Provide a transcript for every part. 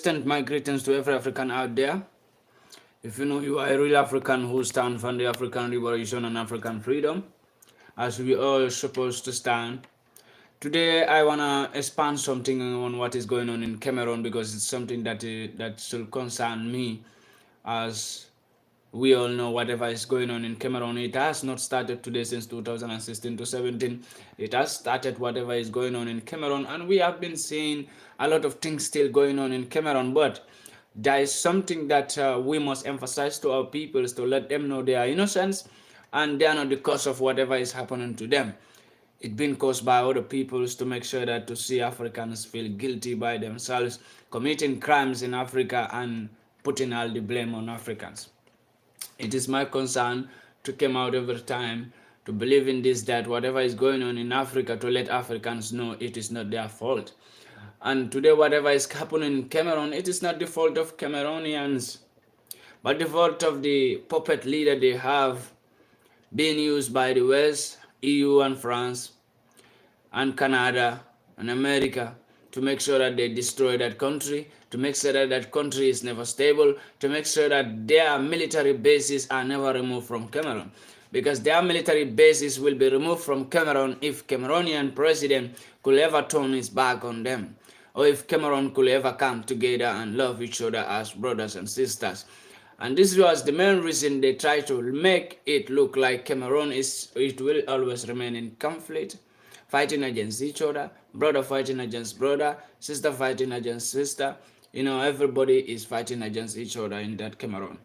extend my greetings to every African out there. If you know you are a real African who stands for the African liberation and African freedom, as we all supposed to stand. Today I wanna expand something on what is going on in Cameroon because it's something that should concern me, as we all know whatever is going on in Cameroon. It has not started today since 2016 to 17. It has started whatever is going on in Cameroon, and we have been seeing a lot of things still going on in Cameroon. But there is something that we must emphasize to our peoples to let them know they are innocent and they are not the cause of whatever is happening to them. It's been caused by other peoples to make sure that to see Africans feel guilty by themselves, committing crimes in Africa and putting all the blame on Africans. It is my concern to come out every time to believe in this, that whatever is going on in Africa, to let Africans know it is not their fault. And today whatever is happening in Cameroon, it is not the fault of Cameroonians, but the fault of the puppet leader they have being used by the West, EU and France and Canada and America to make sure that they destroy that country, to make sure that that country is never stable, to make sure that their military bases are never removed from Cameroon. Because their military bases will be removed from Cameroon if Cameroonian president could ever turn his back on them, or if Cameroon could ever come together and love each other as brothers and sisters. And this was the main reason they try to make it look like Cameroon it will always remain in conflict, fighting against each other, brother fighting against brother, sister fighting against sister. You know, everybody is fighting against each other in that Cameroon.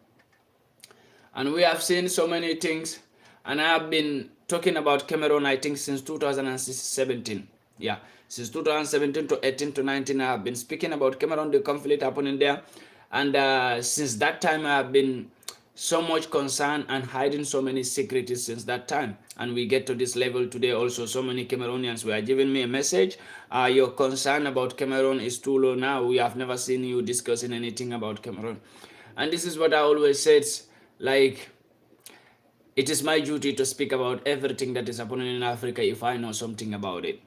And we have seen so many things, and I have been talking about Cameroon, I think, since 2017. Yeah, since 2017 to 18 to 19, I have been speaking about Cameroon, the conflict happening there. And since that time, I have been so much concerned and hiding so many secrets since that time. And we get to this level today also. So many Cameroonians were giving me a message. Your concern about Cameroon is too low now. We have never seen you discussing anything about Cameroon. And this is what I always said, like, it is my duty to speak about everything that is happening in Africa if I know something about it.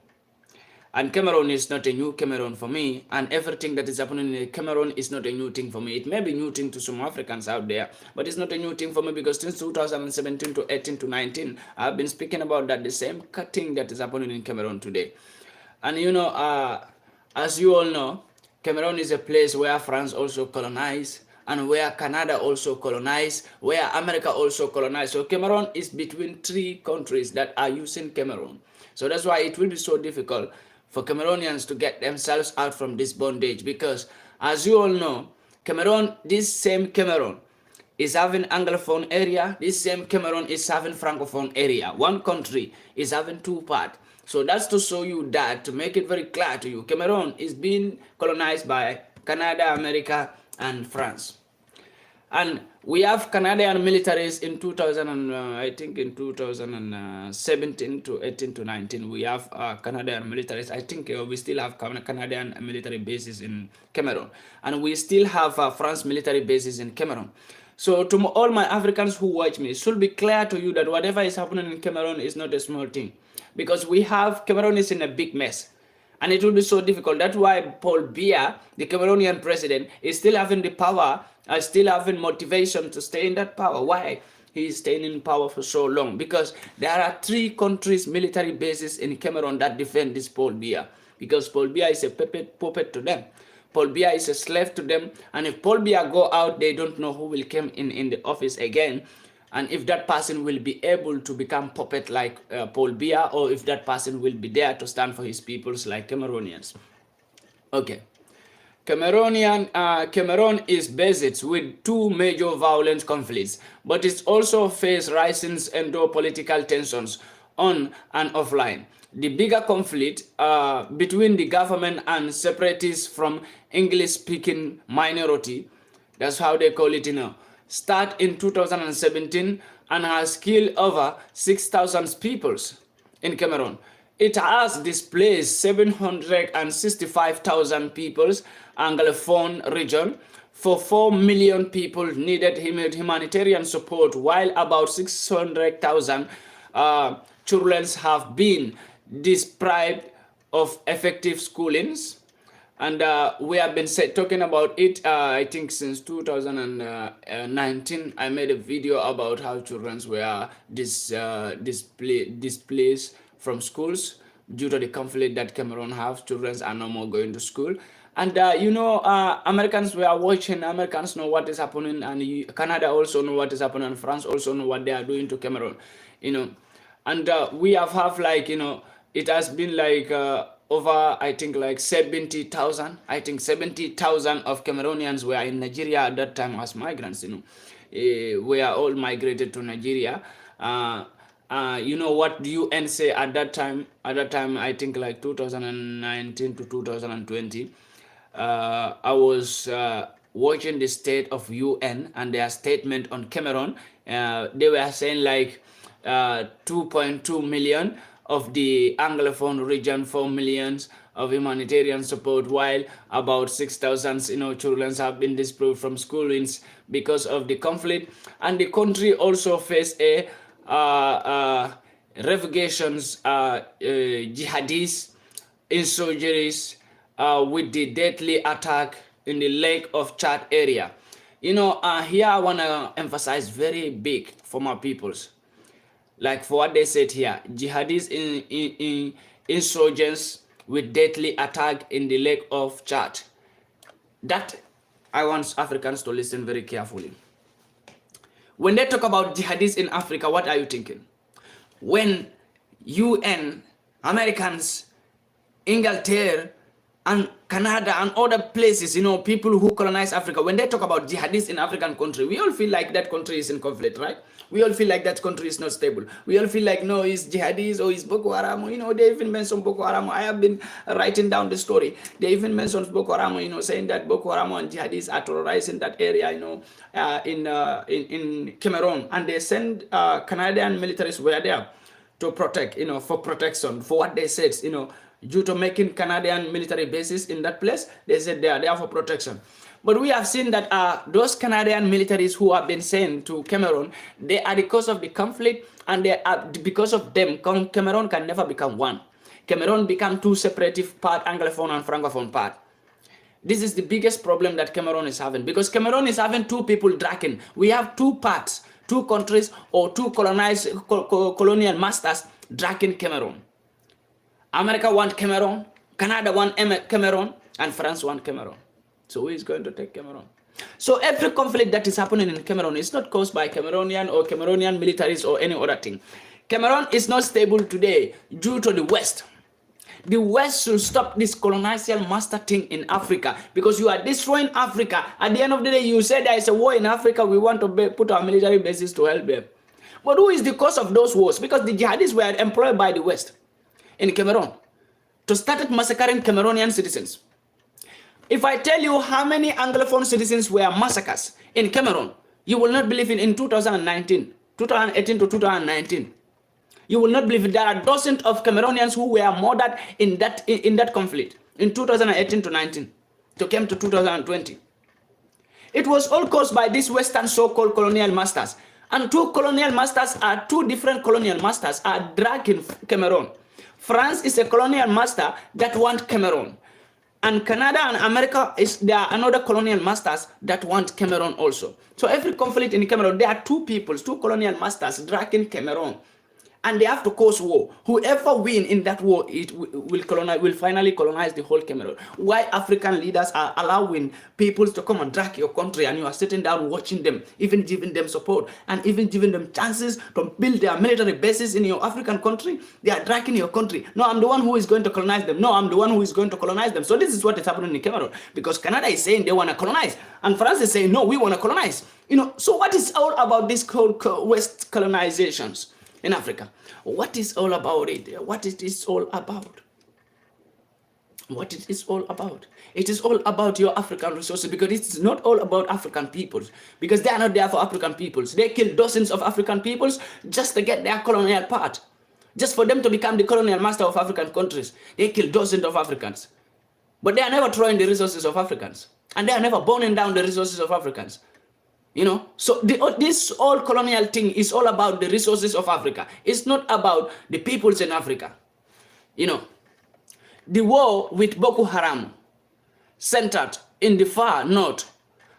And Cameroon is not a new Cameroon for me, and everything that is happening in Cameroon is not a new thing for me. It may be new thing to some Africans out there, but it's not a new thing for me, because since 2017 to 18 to 19, I've been speaking about that, the same thing that is happening in Cameroon today. And you know, as you all know, Cameroon is a place where France also colonized, and where Canada also colonized, where America also colonized. So Cameroon is between three countries that are using Cameroon. So that's why it will be so difficult for Cameroonians to get themselves out from this bondage, because as you all know, Cameroon, this same Cameroon is having Anglophone area, this same Cameroon is having Francophone area. One country is having two parts. So that's to show you that, to make it very clear to you, Cameroon is being colonized by Canada, America, and France. And we have Canadian militaries in 2017 to 18 to 19. We have Canadian militaries. I think we still have Canadian military bases in Cameroon. And we still have France military bases in Cameroon. So to all my Africans who watch me, it should be clear to you that whatever is happening in Cameroon is not a small thing. Because Cameroon is in a big mess. And it will be so difficult. That's why Paul Biya, the Cameroonian president, is still having the power, still having motivation to stay in that power. Why? He is staying in power for so long. Because there are three countries' military bases in Cameroon that defend this Paul Biya. Because Paul Biya is a puppet to them. Paul Biya is a slave to them. And if Paul Biya go out, they don't know who will come in the office again. And if that person will be able to become puppet like Paul Biya, or if that person will be there to stand for his peoples like Cameroonians. Okay. Cameroon is based with two major violent conflicts, but it also faces rising political tensions on and offline. The bigger conflict between the government and separatists from English-speaking minority, that's how they call it, start in 2017 and has killed over 6,000 people in Cameroon. It has displaced 765,000 people, Anglophone region, for 4 million people needed humanitarian support, while about 600,000 children have been deprived of effective schoolings. And we have been talking about it, I think since 2019. I made a video about how children were displaced from schools due to the conflict that Cameroon have. Children are no more going to school. And Americans were watching. Americans know what is happening, and Canada also know what is happening, and France also know what they are doing to Cameroon. And we have like, it has been like over, I think, like 70,000. I think 70,000 of Cameroonians were in Nigeria at that time as migrants. We are all migrated to Nigeria. What the UN say at that time? At that time, I think like 2019 to 2020. I was watching the state of UN and their statement on Cameroon. They were saying like 2.2 million of the Anglophone region, 4 millions of humanitarian support, while about 6,000 children have been displaced from schools because of the conflict. And the country also faced a refugees, jihadists, insurgents, with the deadly attack in the Lake of Chad area. Here I want to emphasize very big for my peoples. Like for what they said here, jihadists in insurgents with deadly attack in the Lake of Chad. That I want Africans to listen very carefully. When they talk about jihadists in Africa, what are you thinking? When UN, Americans, Inglaterra, and Canada and other places, people who colonize Africa, when they talk about jihadists in African country, we all feel like that country is in conflict, right? We all feel like that country is not stable. We all feel like, no, it's jihadists or it's Boko Haram. They even mention Boko Haram. I have been writing down the story. They even mention Boko Haram, saying that Boko Haram and jihadists are terrorizing that area, in Cameroon. And they send Canadian militaries were there to protect, for protection, for what they said, due to making Canadian military bases in that place. They said they are there for protection. But we have seen that those Canadian militaries who have been sent to Cameroon, they are the cause of the conflict, and they are, because of them, Cameroon can never become one. Cameroon become two separative part, Anglophone and Francophone part. This is the biggest problem that Cameroon is having, because Cameroon is having two people dragging. We have two parts, two countries, or two colonial masters dragging Cameroon. America want Cameroon, Canada want Cameroon, and France want Cameroon. So who is going to take Cameroon? So every conflict that is happening in Cameroon is not caused by Cameroonian or Cameroonian militaries or any other thing. Cameroon is not stable today due to the West. The West should stop this colonial master thing in Africa, because you are destroying Africa. At the end of the day, you say there is a war in Africa, we want to put our military bases to help them. But who is the cause of those wars? Because the jihadists were employed by the West in Cameroon to start massacring Cameroonian citizens. If I tell you how many Anglophone citizens were massacred in Cameroon, you will not believe it. In 2018 to 2019. You will not believe it. There are dozens of Cameroonians who were murdered in that conflict in 2018 to 19 to came to 2020. It was all caused by these Western so-called colonial masters. And two different colonial masters are dragging Cameroon. France is a colonial master that want Cameroon. And Canada and America, there are another colonial masters that want Cameroon also. So every conflict in Cameroon, there are two colonial masters dragging Cameroon. And they have to cause war. Whoever win in that war, it will finally colonize the whole Cameroon. Why African leaders are allowing people to come and drag your country, and you are sitting down watching them, even giving them support, and even giving them chances to build their military bases in your African country? They are dragging your country. No, I'm the one who is going to colonize them. No, I'm the one who is going to colonize them. So this is what is happening in Cameroon, because Canada is saying they want to colonize, and France is saying, no, we want to colonize. So what is all about this West colonizations in Africa? What is all about it? What it is all about? What it is all about? It is all about your African resources, because it's not all about African peoples, because they are not there for African peoples. They kill dozens of African peoples just to get their colonial part, just for them to become the colonial master of African countries. They kill dozens of Africans, but they are never throwing the resources of Africans, and they are never burning down the resources of Africans. So this all colonial thing is all about the resources of Africa. It's not about the peoples in Africa. The war with Boko Haram, centered in the far north,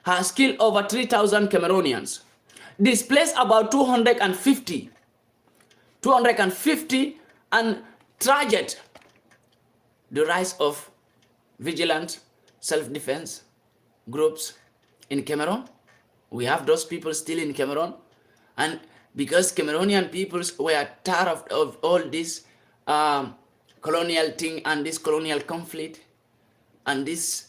has killed over 3,000 Cameroonians, displaced about 250, and triggered the rise of vigilant self-defense groups in Cameroon. We have those people still in Cameroon, and because Cameroonian peoples were tired of all this colonial thing and this colonial conflict and this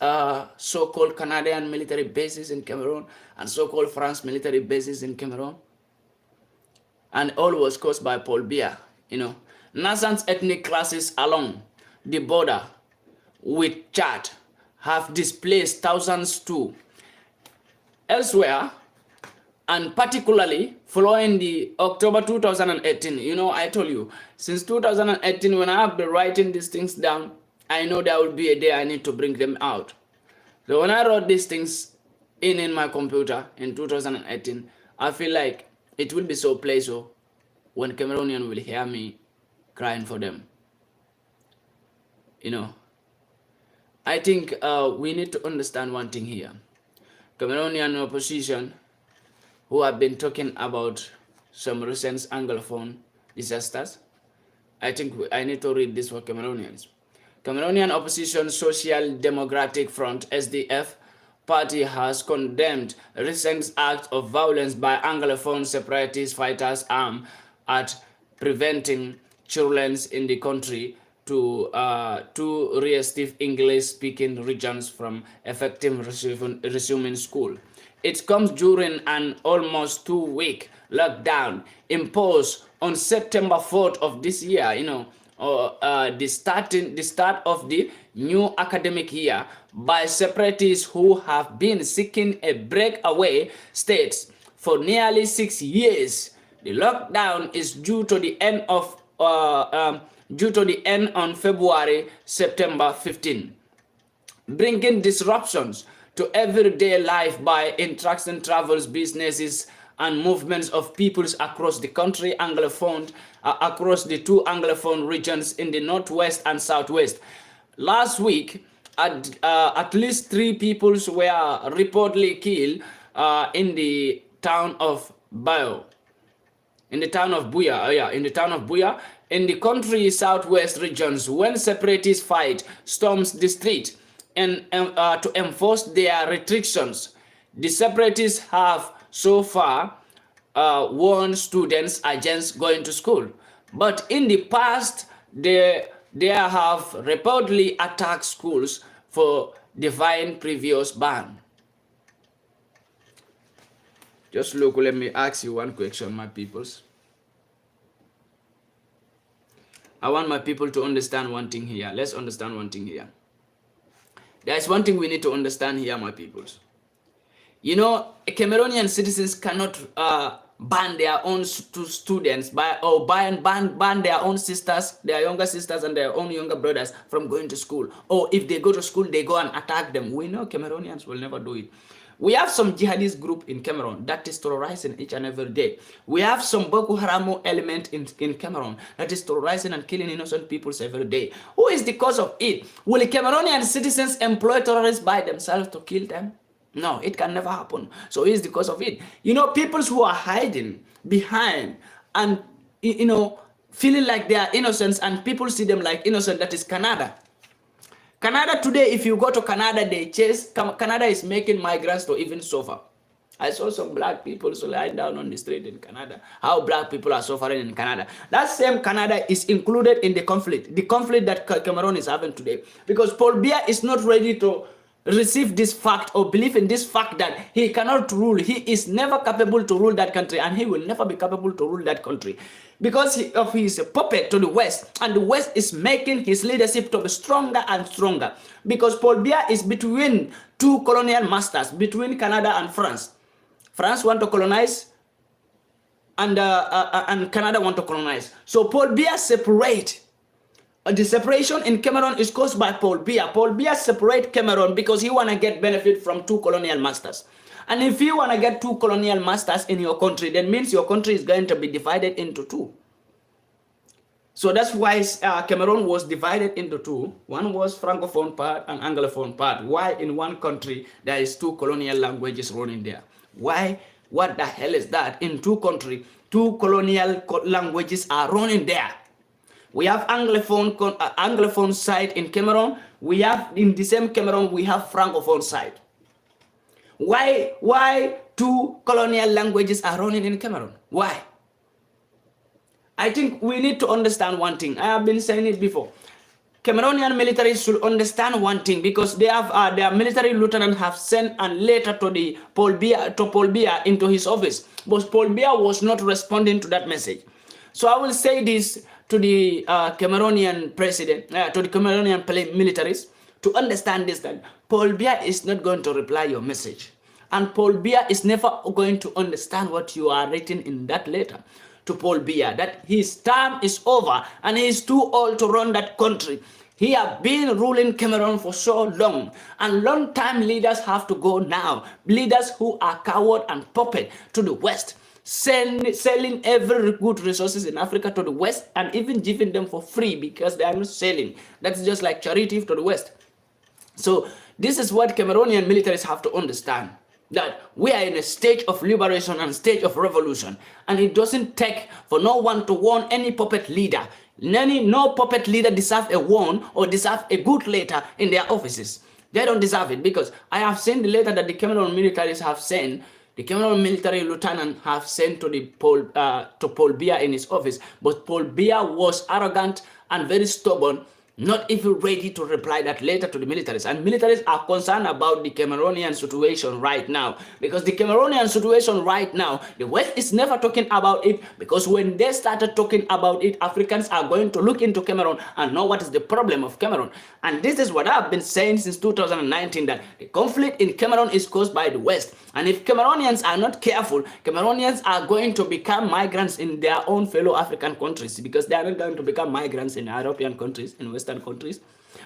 so-called Canadian military bases in Cameroon and so-called France military bases in Cameroon, and all was caused by Paul Biya. You know, nascent ethnic classes along the border with Chad have displaced thousands too. Elsewhere, and particularly following the October 2018, you know, I told you, since 2018, when I have been writing these things down, I know there will be a day I need to bring them out. So when I wrote these things in my computer in 2018, I feel like it will be so pleasant when Cameroonian will hear me crying for them. You know, I think we need to understand one thing here. Cameroonian opposition who have been talking about some recent Anglophone disasters. I think I need to read this for Cameroonians. Cameroonian Opposition Social Democratic Front, SDF, party has condemned recent acts of violence by Anglophone separatist fighters armed at preventing children in the country to restive English-speaking regions from effective resuming school. It comes during an almost 2-week lockdown imposed on September 4th of this year, you know, the start of the new academic year by separatists who have been seeking a breakaway states for nearly 6 years. The lockdown is due to the end on September 15, bringing disruptions to everyday life by interacting travels, businesses, and movements of peoples across the country, Anglophone, across the two Anglophone regions in the Northwest and Southwest. Last week, at least 3 peoples were reportedly killed in the town of Buya, in the town of Buya, in the country's southwest regions, when separatist fight storms the street and to enforce their restrictions. The separatists have so far warned students against going to school, but in the past they have reportedly attacked schools for defying previous ban. Just look, let me ask you one question, my peoples. I want my people to understand one thing here. Let's understand one thing here. There's one thing we need to understand here, my peoples. You know, Cameroonian citizens cannot ban their own students ban their own sisters, their younger sisters and their own younger brothers from going to school. Or if they go to school, they go and attack them. We know Cameroonians will never do it. We have some jihadist group in Cameroon that is terrorizing each and every day. We have some Boko Haram element in Cameroon that is terrorizing and killing innocent people every day. Who is the cause of it? Will Cameroonian citizens employ terrorists by themselves to kill them? No, it can never happen. So who is the cause of it? You know, people who are hiding behind and, you know, feeling like they are innocent and people see them like innocent, that is Canada. Canada today, if you go to Canada, they chase. Canada is making migrants to even suffer. I saw some black people lying down on the street in Canada. How black people are suffering in Canada. That same Canada is included in the conflict that Cameroon is having today. Because Paul Biya is not ready to receive this fact or believe in this fact that he cannot rule. He is never capable to rule that country, and he will never be capable to rule that country because of his puppet to the West, and the West is making his leadership to be stronger and stronger because Paul Biya is between two colonial masters, between Canada and France. France want to colonize and Canada want to colonize. So Paul Biya separate. The separation in Cameroon is caused by Paul Biya. Paul Biya separate Cameroon because he want to get benefit from two colonial masters. And if you want to get two colonial masters in your country, that means your country is going to be divided into two. So that's why Cameroon was divided into two. One was Francophone part and Anglophone part. Why in one country there is two colonial languages running there? Why? What the hell is that? In two countries, two colonial languages are running there. We have Anglophone side in Cameroon. We have in the same Cameroon, we have Francophone side. Why two colonial languages are running in Cameroon? Why? I think we need to understand one thing. I have been saying it before. Cameroonian military should understand one thing, because they have their military lieutenant have sent a letter to the Paul Biya into his office, but Paul Biya was not responding to that message. So I will say this to the Cameroonian president, to the Cameroonian militaries, to understand this, that Paul Biya is not going to reply your message, and Paul Biya is never going to understand what you are writing in that letter to Paul Biya, that his term is over and he is too old to run that country. He has been ruling Cameroon for so long, and long-time leaders have to go now. Leaders who are coward and puppet to the West, selling every good resources in Africa to the West, and even giving them for free because they are not selling. That's just like charity to the West. So this is what Cameroonian militaries have to understand, that we are in a stage of liberation and stage of revolution, and it doesn't take for no one to warn any puppet leader. No puppet leader deserves a warn or deserves a good letter in their offices. They don't deserve it, because I have seen the letter that the Cameroon militaries have sent. The Cameroon military lieutenant have sent to Paul Biya in his office, but Paul Biya was arrogant and very stubborn, not even ready to reply that letter to the militaries. And militaries are concerned about the Cameroonian situation right now, because the Cameroonian situation right now, the West is never talking about it, because when they started talking about it, Africans are going to look into Cameroon and know what is the problem of Cameroon. And this is what I've been saying since 2019, that the conflict in Cameroon is caused by the West. And if Cameroonians are not careful, Cameroonians are going to become migrants in their own fellow African countries, because they are not going to become migrants in European countries, in Western countries,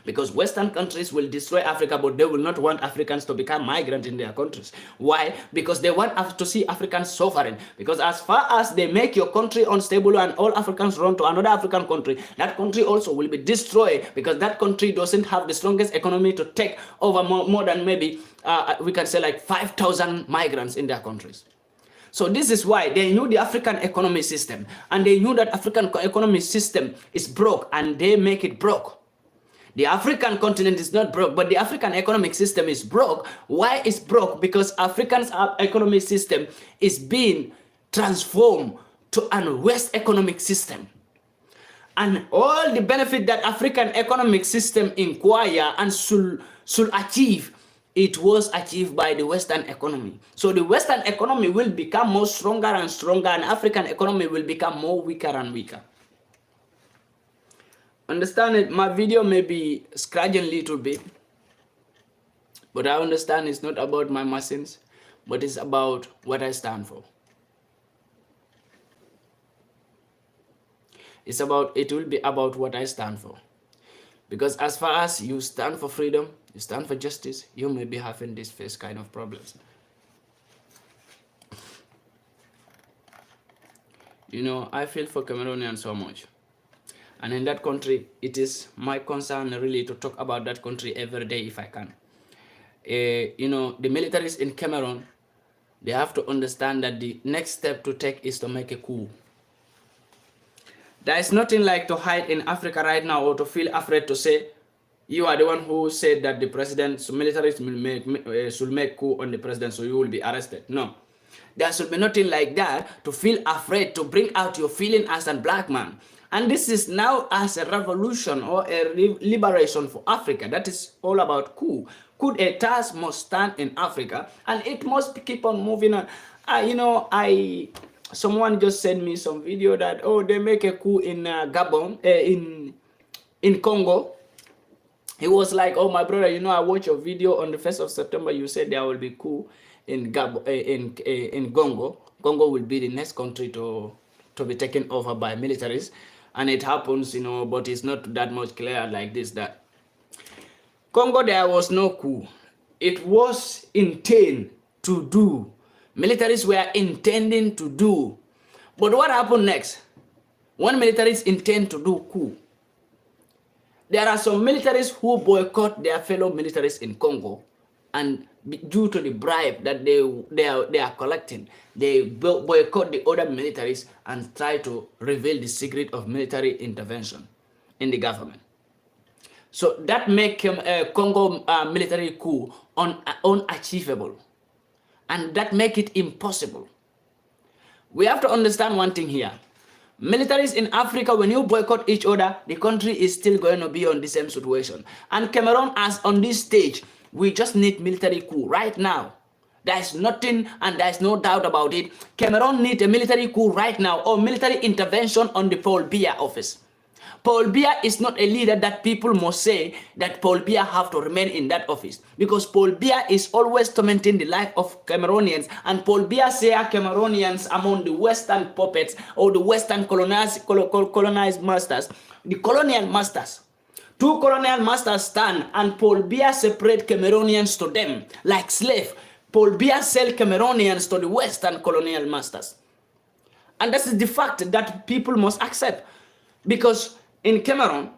because Western countries will destroy Africa, but they will not want Africans to become migrants in their countries. Why? Because they want us to see Africans suffering, because as far as they make your country unstable and all Africans run to another African country, that country also will be destroyed, because that country doesn't have the strongest economy to take over more than maybe we can say like 5,000 migrants in their countries. So this is why they knew the African economic system, and they knew that African economic system is broke, and they make it broke. The African continent is not broke, but the African economic system is broke. Why is broke? Because African's economic system is being transformed to a West economic system. And all the benefit that African economic system inquire and should achieve, it was achieved by the Western economy. So the Western economy will become more stronger and stronger, and African economy will become more weaker and weaker. Understand it, my video may be scratching a little bit, but I understand it's not about my machines, but it's about what I stand for. It will be about what I stand for. Because as far as you stand for freedom, you stand for justice, you may be having this first kind of problems. You know, I feel for Cameroonians so much. And in that country, it is my concern really to talk about that country every day if I can. You know, the militaries in Cameroon, they have to understand that the next step to take is to make a coup. There is nothing like to hide in Africa right now, or to feel afraid to say, you are the one who said that the president, so militaries should make coup on the president, so you will be arrested. No. There should be nothing like that to feel afraid to bring out your feeling as a black man. And this is now as a revolution or a liberation for Africa. That is all about coup. Coup d'etats must stand in Africa, and it must keep on moving on. You know, someone just sent me some video that, oh, they make a coup in Gabon, in Congo. He was like, oh, my brother, you know, I watched your video on the 1st of September. You said there will be coup in Gabon, in Congo. Congo will be the next country to be taken over by militaries. And it happens, you know, but it's not that much clear like this, that Congo, there was no coup. It was intended to do. Militaries were intending to do. But what happened next? when militaries intend to do coup, there are some militaries who boycott their fellow militaries in Congo, and due to the bribe that they are collecting, they boycott the other militaries and try to reveal the secret of military intervention in the government. So that make Congo military coup unachievable, and that make it impossible. We have to understand one thing here. Militaries in Africa, when you boycott each other, the country is still going to be on the same situation. And Cameroon, as on this stage, we just need military coup right now. There's nothing and there's no doubt about it. Cameroon needs a military coup right now, or military intervention on the Paul Biya office. Paul Biya is not a leader that people must say that Paul Biya have to remain in that office, because Paul Biya is always tormenting the life of Cameroonians, and Paul Biya say Cameroonians among the Western puppets or the Western colonized masters, the colonial masters. Two colonial masters stand, and Paul Biya separate Cameroonians to them like slave. Paul Biya sell Cameroonians to the Western colonial masters. And that's the fact that people must accept. Because in Cameroon,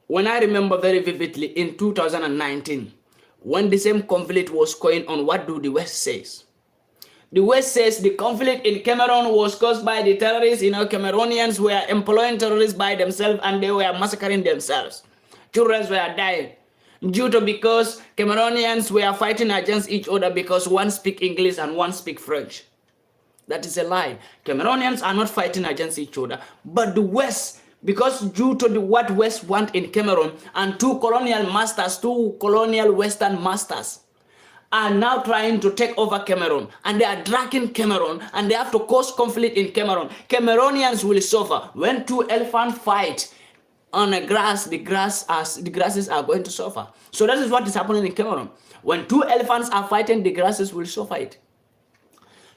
when I remember very vividly in 2019, when the same conflict was going on, what do the West says? The West says the conflict in Cameroon was caused by the terrorists. Cameroonians were employing terrorists by themselves, and they were massacring themselves. Children were dying because Cameroonians were fighting against each other because one speak English and one speak French. That is a lie. Cameroonians are not fighting against each other, but the West, because due to what West want in Cameroon, and two colonial Western masters are now trying to take over Cameroon, and they are dragging Cameroon, and they have to cause conflict in Cameroon. Cameroonians will suffer. When two elephants fight on a grass, the grasses are going to suffer. So that is what is happening in Cameroon. When two elephants are fighting, the grasses will suffer it.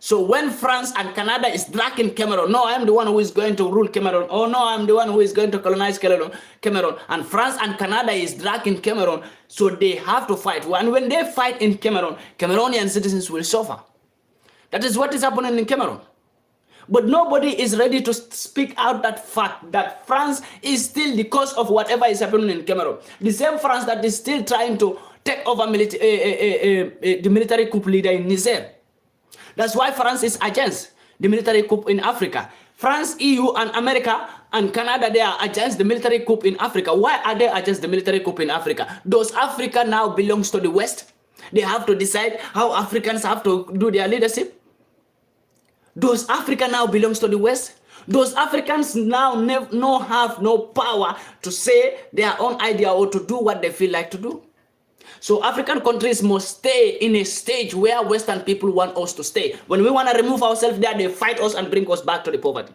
So when France and Canada is dragging Cameroon, no, I'm the one who is going to rule Cameroon. Oh no, I'm the one who is going to colonize Cameroon. And France and Canada is dragging Cameroon, so they have to fight. And when they fight in Cameroon, Cameroonian citizens will suffer. That is what is happening in Cameroon. But nobody is ready to speak out that fact that France is still the cause of whatever is happening in Cameroon. The same France that is still trying to take over the military coup leader in Niger. That's why France is against the military coup in Africa. France, EU, and America, and Canada, they are against the military coup in Africa. Why are they against the military coup in Africa? Does Africa now belongs to the West? They have to decide how Africans have to do their leadership. Does Africa now belongs to the West? Does Africans now have no power to say their own idea or to do what they feel like to do? So African countries must stay in a stage where Western people want us to stay. When we want to remove ourselves there, they fight us and bring us back to the poverty.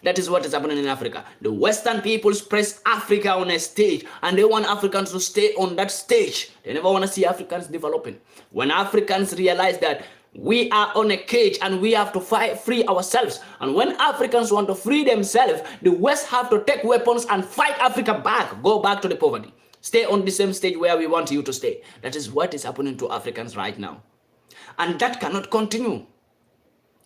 That is what is happening in Africa. The Western peoples press Africa on a stage, and they want Africans to stay on that stage. They never want to see Africans developing. When Africans realize that we are on a cage and we have to free ourselves, and when Africans want to free themselves, the West have to take weapons and fight Africa back, go back to the poverty. Stay on the same stage where we want you to stay. That is what is happening to Africans right now. And that cannot continue.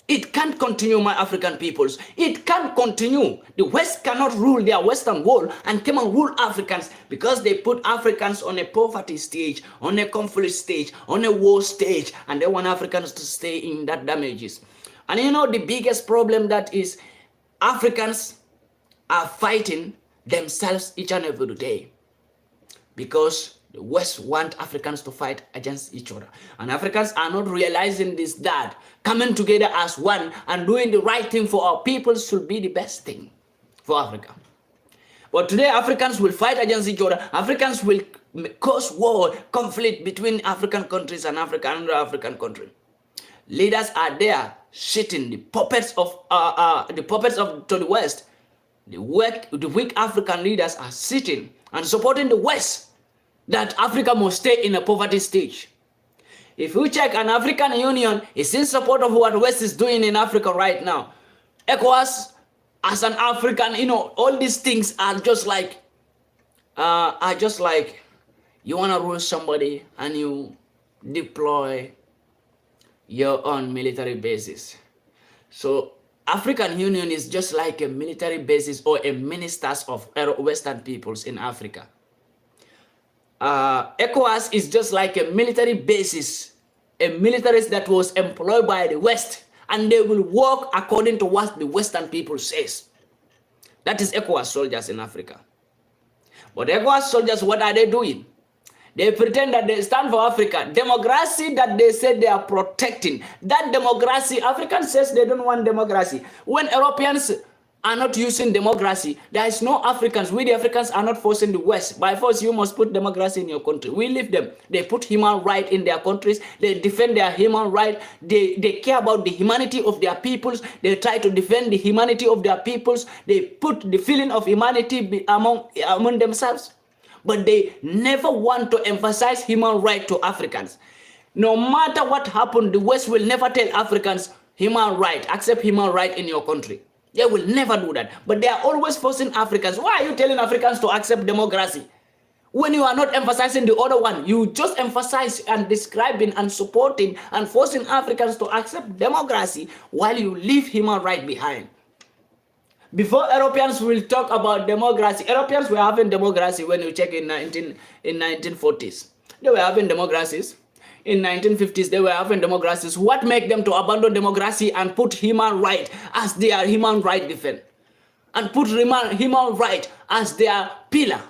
It can't continue, my African peoples. It can't continue. The West cannot rule their Western world and come and rule Africans, because they put Africans on a poverty stage, on a conflict stage, on a war stage, and they want Africans to stay in that damages. And the biggest problem that is Africans are fighting themselves each and every day, because the West want Africans to fight against each other. And Africans are not realizing this, that coming together as one and doing the right thing for our people should be the best thing for Africa. But today Africans will fight against each other. Africans will cause war, conflict between African countries and another African country. Leaders are there sitting, the puppets of to the West. The weak African leaders are sitting and supporting the West, that Africa must stay in a poverty stage. If you check, an African Union is in support of what West is doing in Africa right now. ECOWAS, as an African, all these things are just like you want to rule somebody and you deploy your own military bases. So African Union is just like a military basis or a ministers of Western peoples in Africa. ECOWAS is just like a military basis, a militaries that was employed by the West, and they will work according to what the Western people says. That is ECOWAS soldiers in Africa. But ECOWAS soldiers, what are they doing? They pretend that they stand for Africa. Democracy that they said they are protecting. That democracy, Africans says they don't want democracy. When Europeans are not using democracy, there is no Africans. We the Africans are not forcing the West. By force, you must put democracy in your country. We leave them. They put human right in their countries. They defend their human right. They care about the humanity of their peoples. They try to defend the humanity of their peoples. They put the feeling of humanity among themselves. But they never want to emphasize human right to Africans. No matter what happened, the West will never tell Africans human right, accept human right in your country. They will never do that. But they are always forcing Africans. Why are you telling Africans to accept democracy? When you are not emphasizing the other one, you just emphasize and describing and supporting and forcing Africans to accept democracy while you leave human right behind. Before Europeans will talk about democracy, Europeans were having democracy when you check in 1940s. They were having democracies. In 1950s, they were having democracies. What made them to abandon democracy and put human right as their human right defense? And put human right as their pillar.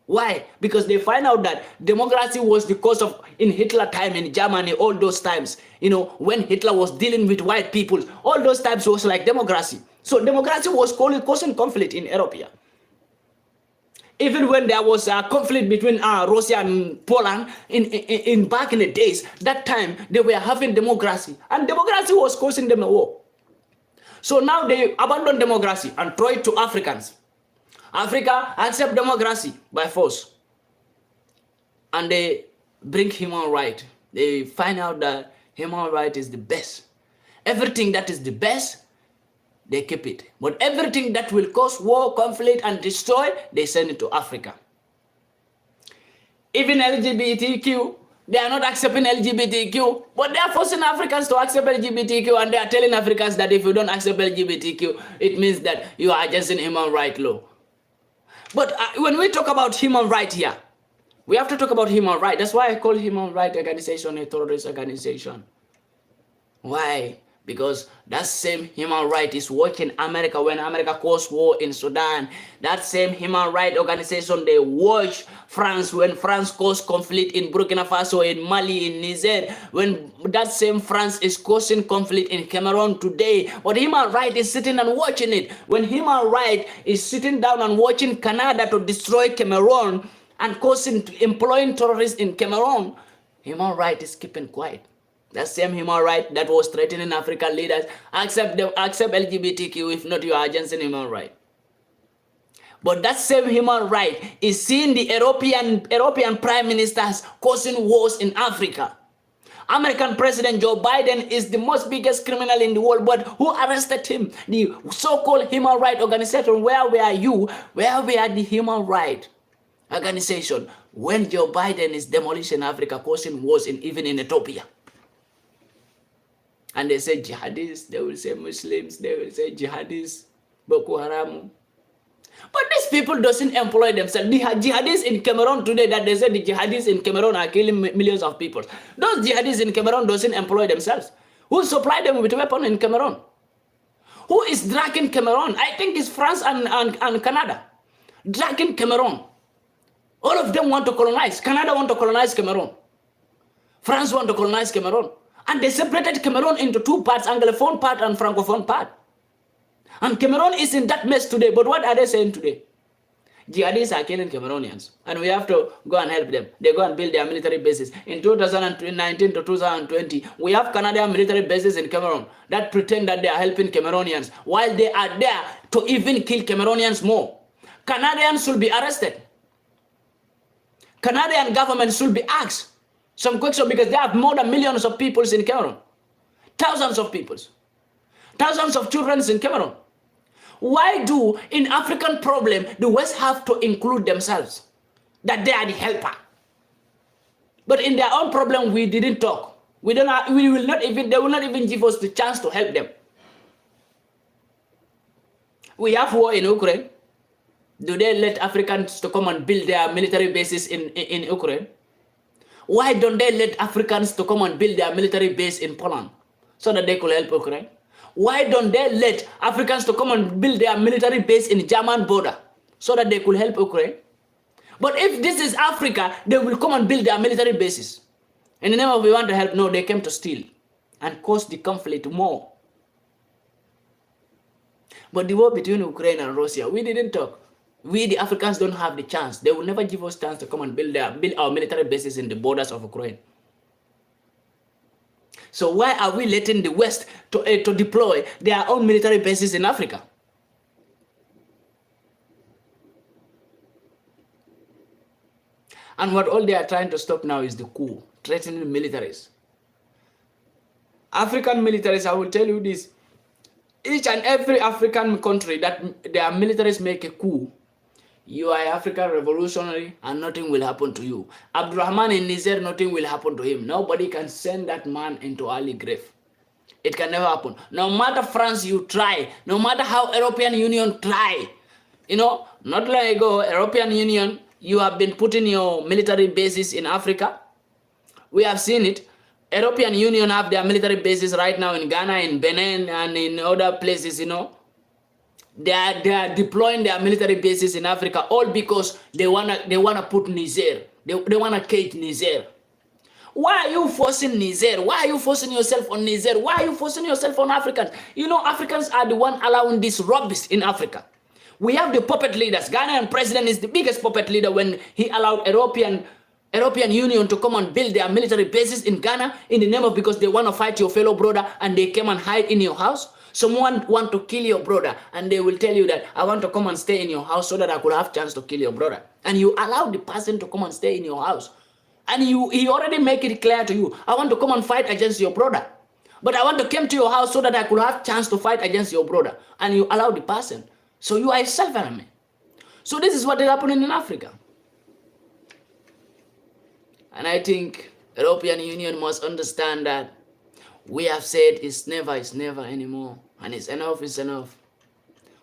Why? Because they find out that democracy was the cause of, in Hitler time, in Germany, all those times, when Hitler was dealing with white people, all those times was like democracy. So democracy was causing conflict in Europe. Even when there was a conflict between Russia and Poland in back in the days, that time they were having democracy, and democracy was causing them a war. So now they abandon democracy and throw it to Africans. Africa accept democracy by force, and they bring human right. They find out that human right is the best. Everything that is the best, they keep it. But everything that will cause war, conflict, and destroy, they send it to Africa. Even LGBTQ, they are not accepting LGBTQ, but they are forcing Africans to accept LGBTQ, and they are telling Africans that if you don't accept LGBTQ, it means that you are against human right law. But when we talk about human right here, we have to talk about human right. That's why I call human rights organization a terrorist organization. Why? Because that same human right is working America when America caused war in Sudan. That same human rights organization, they watch France when France caused conflict in Burkina Faso, in Mali, in Niger. When that same France is causing conflict in Cameroon today. But human rights is sitting and watching it. When human rights is sitting down and watching Canada to destroy Cameroon and employing terrorists in Cameroon, human rights is keeping quiet. That same human right that was threatening African leaders, accept LGBTQ, if not you are against human right. But that same human right is seeing the European prime ministers causing wars in Africa. American President Joe Biden is the most biggest criminal in the world, but who arrested him? The so-called human rights organization. Where were you? Where were the human rights organization when Joe Biden is demolishing Africa, causing wars even in Ethiopia? And they say jihadists, they will say Muslims, they will say jihadists, Boko Haram. But these people doesn't employ themselves. The jihadists in Cameroon today, that they say the jihadists in Cameroon are killing millions of people. Those jihadists in Cameroon doesn't employ themselves. Who supply them with weapons in Cameroon? Who is dragging Cameroon? I think it's France and Canada. Dragging Cameroon. All of them want to colonize. Canada want to colonize Cameroon. France want to colonize Cameroon. And they separated Cameroon into two parts, Anglophone part and Francophone part. And Cameroon is in that mess today. But what are they saying today? Jihadists are killing Cameroonians. And we have to go and help them. They go and build their military bases. In 2019 to 2020, we have Canadian military bases in Cameroon that pretend that they are helping Cameroonians, while they are there to even kill Cameroonians more. Canadians should be arrested. Canadian government should be asked some questions, because they have more than millions of people in Cameroon. Thousands of people. Thousands of children in Cameroon. Why do, in African problem, the West have to include themselves? That they are the helper. But in their own problem, we didn't talk. They will not even give us the chance to help them. We have war in Ukraine. Do they let Africans to come and build their military bases in Ukraine? Why don't they let Africans to come and build their military base in Poland so that they could help Ukraine? Why don't they let Africans to come and build their military base in German border so that they could help Ukraine? But if this is Africa, they will come and build their military bases. In the name of we want to help, no, they came to steal and cause the conflict more. But the war between Ukraine and Russia, we didn't talk. We, the Africans, don't have the chance. They will never give us chance to come and build our military bases in the borders of Ukraine. So why are we letting the West to deploy their own military bases in Africa? And what all they are trying to stop now is the coup, threatening militaries. African militaries, I will tell you this, each and every African country that their militaries make a coup, you are African revolutionary and nothing will happen to you. Abdurrahman in Niger, nothing will happen to him. Nobody can send that man into early grave. It can never happen. No matter France you try, no matter how European Union try, you know, not long ago, European Union, you have been putting your military bases in Africa. We have seen it. European Union have their military bases right now in Ghana, in Benin, and in other places, you know. They are deploying their military bases in Africa, all because they wanna put Niger. They wanna cage Niger. Why are you forcing Niger? Why are you forcing yourself on Niger? Why are you forcing yourself on Africans? You know, Africans are the one allowing this rubbish in Africa. We have the puppet leaders. Ghanaian president is the biggest puppet leader when he allowed European Union to come and build their military bases in Ghana in the name of because they want to fight your fellow brother and they came and hide in your house. Someone want to kill your brother and they will tell you that I want to come and stay in your house so that I could have chance to kill your brother. And you allow the person to come and stay in your house. And he already make it clear to you, I want to come and fight against your brother. But I want to come to your house so that I could have chance to fight against your brother. And you allow the person. So you are a self-enemy. So this is what is happening in Africa. And I think European Union must understand that we have said it's never anymore. And it's enough, it's enough.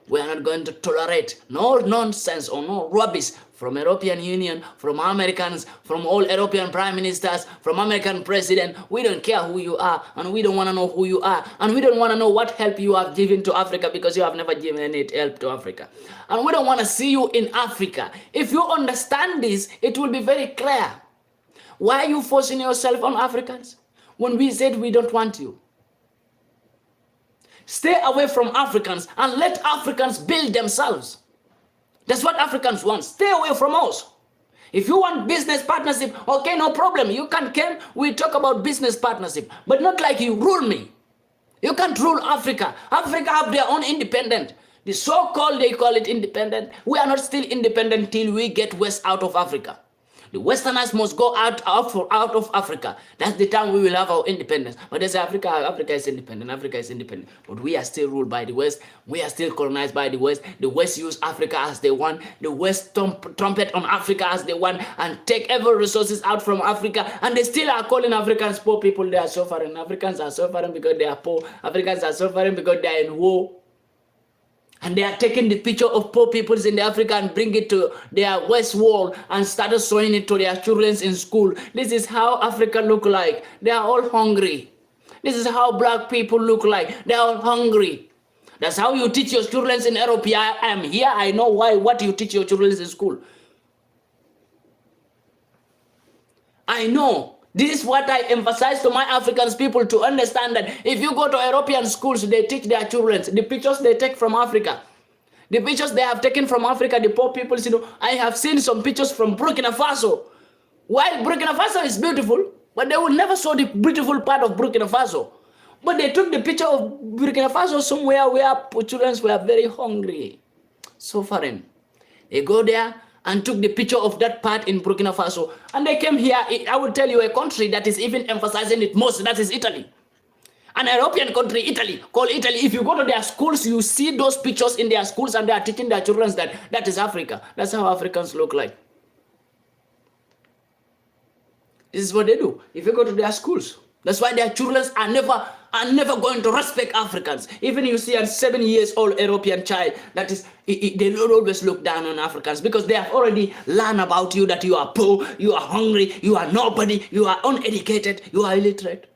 We are not going to tolerate no nonsense or no rubbish from European Union, from Americans, from all European prime ministers, from American president. We don't care who you are, and we don't want to know who you are, and we don't want to know what help you have given to Africa because you have never given any help to Africa. And we don't want to see you in Africa. If you understand this, it will be very clear. Why are you forcing yourself on Africans when we said we don't want you? Stay away from Africans and let Africans build themselves. That's what Africans want. Stay away from us. If you want business partnership, okay, no problem. You can come, we talk about business partnership, but not like you rule me. You can't rule Africa. Africa have their own independent. The so-called, they call it independent. We are not still independent till we get West out of Africa. The Westerners must go out of Africa. That's the time we will have our independence. But they say Africa is independent. Africa is independent. But we are still ruled by the West. We are still colonized by the West. The West use Africa as they want. The West trumpet on Africa as they want and take every resources out from Africa. And they still are calling Africans poor people. They are suffering. Africans are suffering because they are poor. Africans are suffering because they are in war. And they are taking the picture of poor peoples in Africa and bring it to their West wall and started showing it to their children in school. This is how Africa look like. They are all hungry. This is how black people look like. They are all hungry. That's how you teach your children in Europe. I am here. I know what you teach your children in school. I know. This is what I emphasize to my African people to understand that if you go to European schools, they teach their children the pictures they take from Africa. The pictures they have taken from Africa, the poor people, you know, I have seen some pictures from Burkina Faso. While Burkina Faso is beautiful, but they will never show the beautiful part of Burkina Faso. But they took the picture of Burkina Faso somewhere where children were very hungry, suffering. They go there and took the picture of that part in Burkina Faso. And they came here, I will tell you a country that is even emphasizing it most, that is Italy. An European country, Italy, called Italy. If you go to their schools, you see those pictures in their schools and they are teaching their children that is Africa. That's how Africans look like. This is what they do. If you go to their schools, that's why their children are never are never going to respect Africans. Even you see a 7 years old European child, that is, they don't always look down on Africans because they have already learned about you that you are poor, you are hungry, you are nobody, you are uneducated, you are illiterate.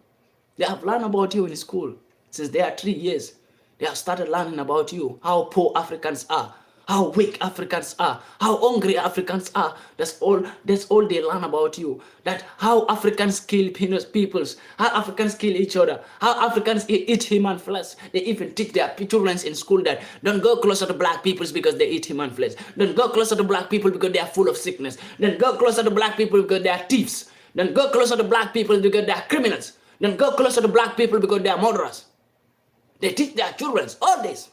They have learned about you in school since they are 3 years. They have started learning about you, how poor Africans are, how weak Africans are, how hungry Africans are. That's all they learn about you. That how Africans kill peoples, how Africans kill each other, how Africans eat human flesh. They even teach their children in school that don't go closer to black peoples because they eat human flesh. Don't go closer to black people because they are full of sickness. Don't go closer to black people because they are thieves. Don't go closer to black people because they are criminals. Don't go closer to black people because they are murderers. They teach their children all this.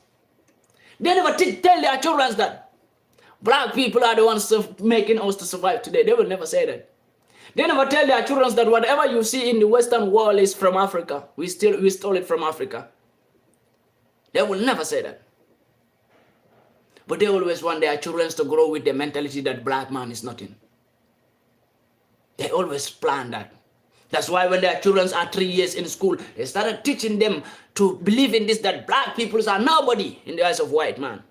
They never tell their children that black people are the ones making us to survive today. They will never say that. They never tell their children that whatever you see in the Western world is from Africa. We stole it from Africa. They will never say that. But they always want their children to grow with the mentality that black man is nothing. They always plan that. That's why when their children are 3 years in school, they started teaching them to believe in this, that black people are nobody in the eyes of white man.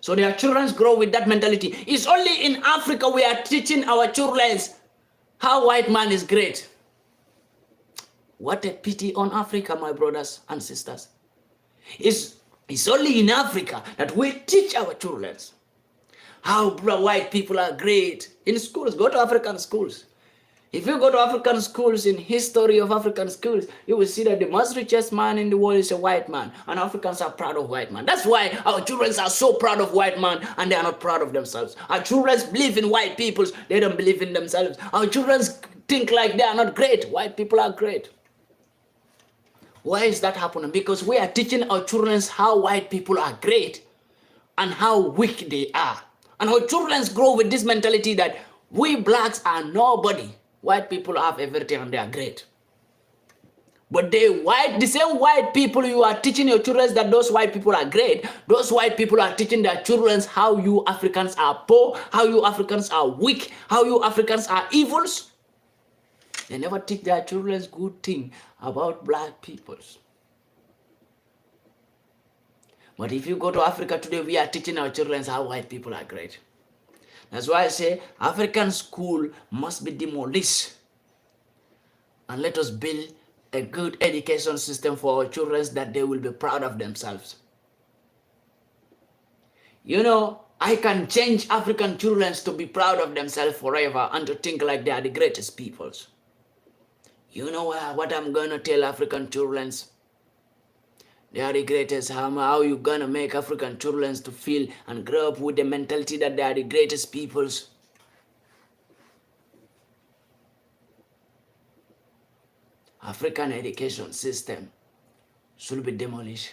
So their children grow with that mentality. It's only in Africa we are teaching our children how white man is great. What a pity on Africa, my brothers and sisters. It's only in Africa that we teach our children how white people are great. In schools, go to African schools. If you go to African schools, in history of African schools, you will see that the most richest man in the world is a white man. And Africans are proud of white man. That's why our children are so proud of white man and they are not proud of themselves. Our children believe in white people. They don't believe in themselves. Our children think like they are not great. White people are great. Why is that happening? Because we are teaching our children how white people are great and how weak they are. And our children grow with this mentality that we blacks are nobody. White people have everything and they are great. But the same white people you are teaching your children that those white people are great, those white people are teaching their children how you Africans are poor, how you Africans are weak, how you Africans are evils. They never teach their children good thing about black peoples. But if you go to Africa today, we are teaching our children how white people are great. That's why I say African school must be demolished. And let us build a good education system for our children that they will be proud of themselves. You know, I can change African children to be proud of themselves forever and to think like they are the greatest peoples. You know what I'm going to tell African children? They are the greatest. How you gonna make African children to feel and grow up with the mentality that they are the greatest peoples? African education system should be demolished,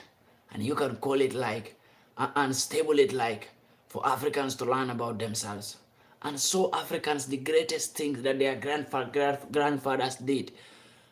and you can call it like unstable it like for Africans to learn about themselves. And so Africans the greatest things that their grandfathers did.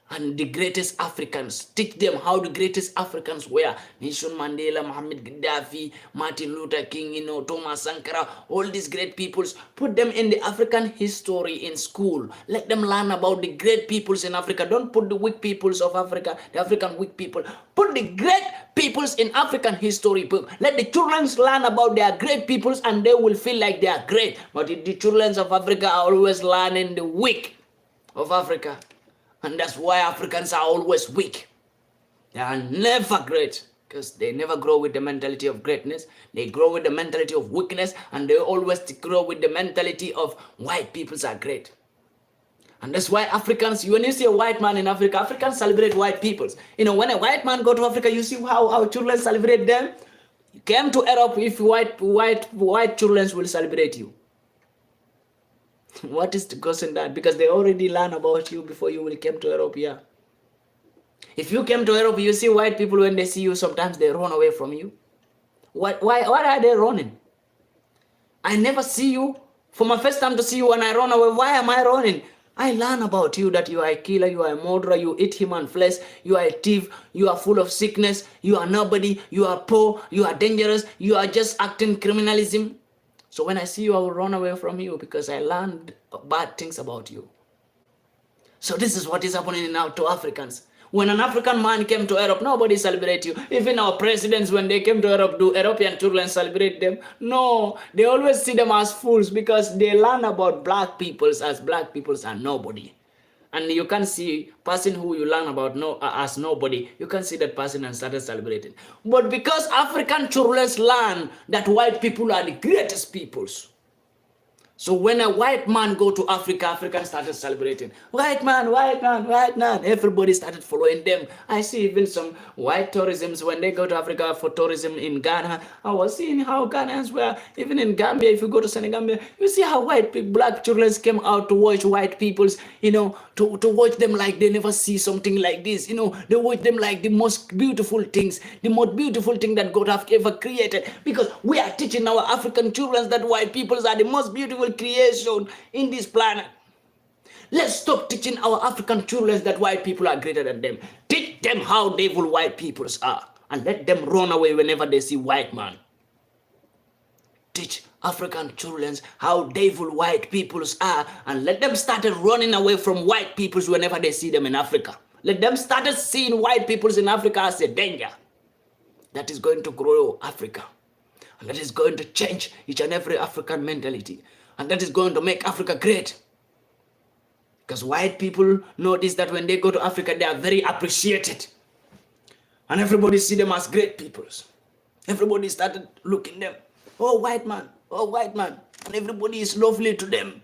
And the greatest Africans, teach them how the greatest Africans were. Nelson Mandela, Mohammed Gaddafi, Martin Luther King, Thomas Sankara, all these great peoples. Put them in the African history in school. Let them learn about the great peoples in Africa. Don't put the weak peoples of Africa, the African weak people. Put the great peoples in African history book. Let the children learn about their great peoples and they will feel like they are great. But the children of Africa are always learning the weak of Africa. And that's why Africans are always weak. They are never great because they never grow with the mentality of greatness. They grow with the mentality of weakness, and they always grow with the mentality of white peoples are great. And that's why Africans, when you see a white man in Africa, Africans celebrate white peoples. When a white man go to Africa, you see how our children celebrate them. You came to Europe, if white children will celebrate you. What is the cause in that? Because they already learn about you before you will come to Europe here. If you came to Europe, you see white people, when they see you, sometimes they run away from you. Why are they running? I never see you. For my first time to see you and I run away, why am I running? I learn about you that you are a killer, you are a murderer, you eat human flesh, you are a thief, you are full of sickness, you are nobody, you are poor, you are dangerous, you are just acting criminalism. So when I see you, I will run away from you because I learned bad things about you. So this is what is happening now to Africans. When an African man came to Europe, nobody celebrate you. Even our presidents, when they came to Europe, do European children celebrate them? No, they always see them as fools because they learn about black peoples as black peoples are nobody. And you can see person who you learn about as nobody, you can see that person and started celebrating. But because African children learn that white people are the greatest peoples, so when a white man go to Africa, Africans started celebrating. White man, white man, white man. Everybody started following them. I see even some white tourisms when they go to Africa for tourism in Ghana. I was seeing how Ghanaians were, even in Gambia, if you go to Senegambia, you see how black children came out to watch white peoples, to watch them like they never see something like this. They watch them like the most beautiful things, the most beautiful thing that God have ever created. Because we are teaching our African children that white peoples are the most beautiful creation in this planet. Let's stop teaching our African children that white people are greater than them. Teach them how devil white peoples are and let them run away whenever they see white man. Teach African children how devil white peoples are and let them start running away from white peoples whenever they see them in Africa. Let them start seeing white peoples in Africa as a danger that is going to grow Africa. And that is going to change each and every African mentality. And that is going to make Africa great. Because white people notice that when they go to Africa, they are very appreciated. And everybody see them as great peoples. Everybody started looking them. Oh, white man. Oh, white man. And everybody is lovely to them.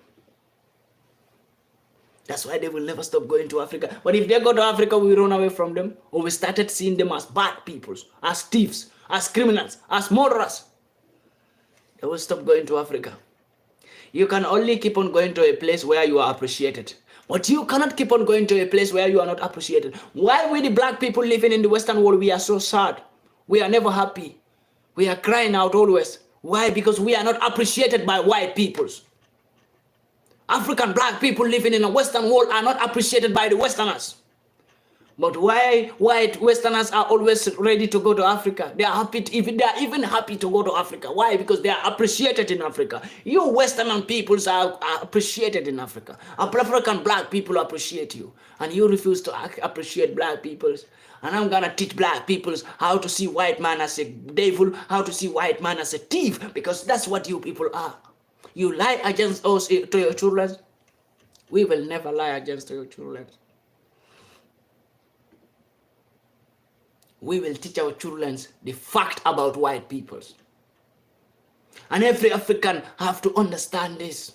That's why they will never stop going to Africa. But if they go to Africa, we run away from them. Or we started seeing them as bad peoples, as thieves, as criminals, as murderers. They will stop going to Africa. You can only keep on going to a place where you are appreciated. But you cannot keep on going to a place where you are not appreciated. Why we the black people living in the Western world, we are so sad. We are never happy. We are crying out always. Why? Because we are not appreciated by white peoples. African black people living in the Western world are not appreciated by the Westerners. But why white Westerners are always ready to go to Africa? They are even happy to go to Africa. Why? Because they are appreciated in Africa. You Western peoples are appreciated in Africa. African black people appreciate you. And you refuse to appreciate black peoples. And I'm gonna teach black peoples how to see white man as a devil, how to see white man as a thief, because that's what you people are. You lie against us to your children. We will never lie against your children. We will teach our children the fact about white peoples. And every African have to understand this.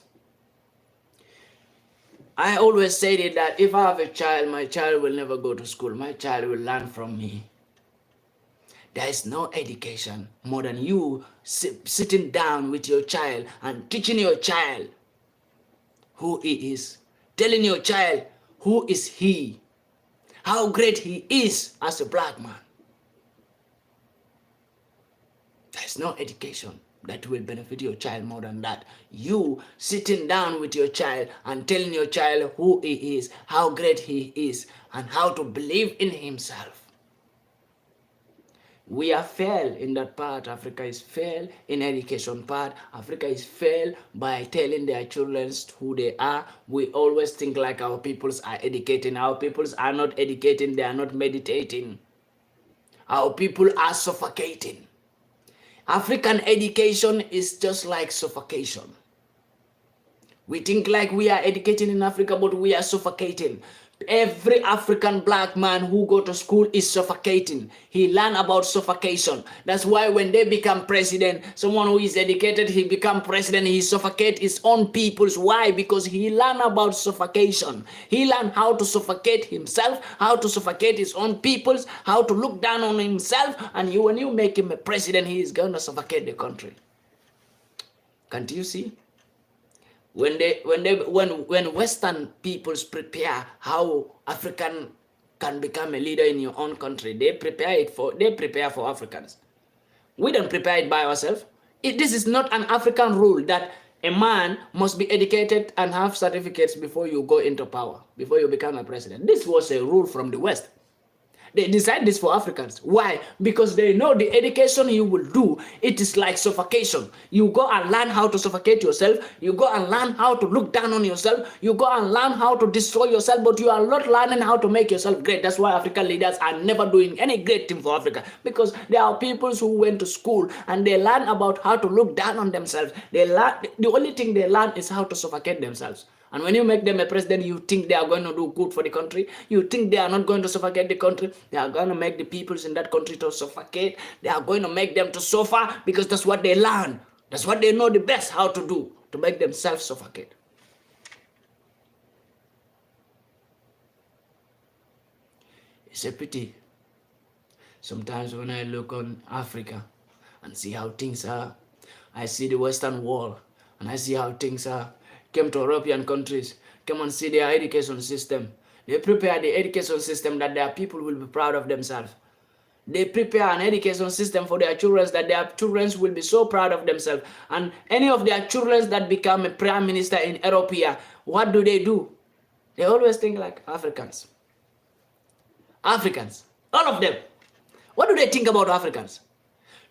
I always say that if I have a child, my child will never go to school. My child will learn from me. There is no education more than you sitting down with your child and teaching your child who he is. Telling your child who is he. How great he is as a black man. There's no education that will benefit your child more than that. You sitting down with your child and telling your child who he is, how great he is, and how to believe in himself. We are failed in that part. Africa is failed in education part. Africa is failed by telling their children who they are. We always think like our peoples are educating. Our peoples are not educating. They are not meditating. Our people are suffocating. African education is just like suffocation. We think like we are educating in Africa, but we are suffocating. Every African black man who go to school is suffocating. He learn about suffocation. That's why when they become president, someone who is educated, he become president, he suffocate his own peoples. Why? Because he learn about suffocation. He learn how to suffocate himself, how to suffocate his own peoples, how to look down on himself. And when you make him a president, he is going to suffocate the country. Can't you see? When Western peoples prepare how African can become a leader in your own country, they prepare for Africans. We don't prepare it by ourselves. This is not an African rule that a man must be educated and have certificates before you go into power, before you become a president. This was a rule from the West. They decide this for Africans. Why? Because they know the education you will do, it is like suffocation. You go and learn how to suffocate yourself. You go and learn how to look down on yourself. You go and learn how to destroy yourself, but you are not learning how to make yourself great. That's why African leaders are never doing any great thing for Africa, because there are people who went to school and they learn about how to look down on themselves. They learn, the only thing they learn is how to suffocate themselves. And when you make them a president, you think they are going to do good for the country. You think they are not going to suffocate the country. They are going to make the peoples in that country to suffocate. They are going to make them to suffer, because that's what they learn. That's what they know the best how to do, to make themselves suffocate. It's a pity. Sometimes when I look on Africa and see how things are, I see the Western world and I see how things are. Came to European countries, come and see their education system. They prepare the education system that their people will be proud of themselves. They prepare an education system for their children that their children will be so proud of themselves. And any of their children that become a prime minister in Europe, what do? They always think like Africans. Africans, all of them. What do they think about Africans?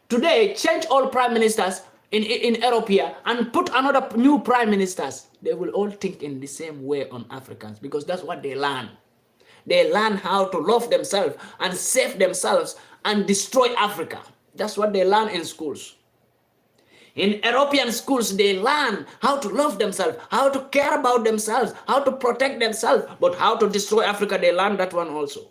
Today, change all prime ministers in Europe and put another new prime ministers. They will all think in the same way on Africans, because that's what they learn. They learn how to love themselves and save themselves and destroy Africa. That's what they learn in schools. In European schools, they learn how to love themselves, how to care about themselves, how to protect themselves, but how to destroy Africa, they learn that one also.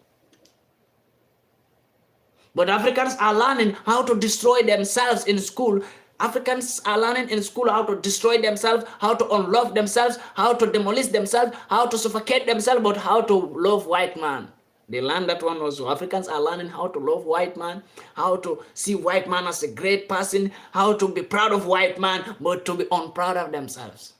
But Africans are learning how to destroy themselves in school. Africans are learning in school how to destroy themselves, how to unlove themselves, how to demolish themselves, how to suffocate themselves, but how to love white man. They learn that one also. Africans are learning how to love white man, how to see white man as a great person, how to be proud of white man, but to be unproud of themselves.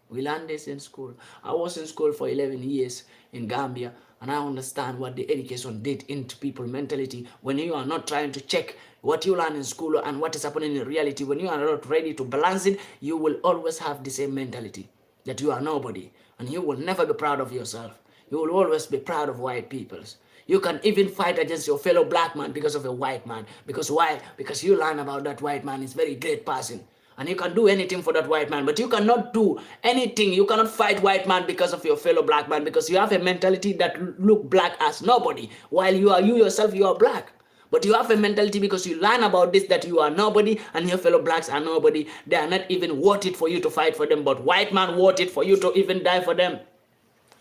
We learn this in school. I was in school for 11 years in Gambia, and I understand what the education did into people's mentality. When you are not trying to check what you learn in school and what is happening in reality, when you are not ready to balance it, you will always have the same mentality, that you are nobody, and you will never be proud of yourself. You will always be proud of white peoples. You can even fight against your fellow black man because of a white man. Because why? Because you learn about that white man is very great person. And you can do anything for that white man, but you cannot do anything. You cannot fight white man because of your fellow black man, because you have a mentality that look black as nobody, while you yourself, you are black. But you have a mentality because you learn about this, that you are nobody and your fellow blacks are nobody. They are not even worth it for you to fight for them, but white man worth it for you to even die for them.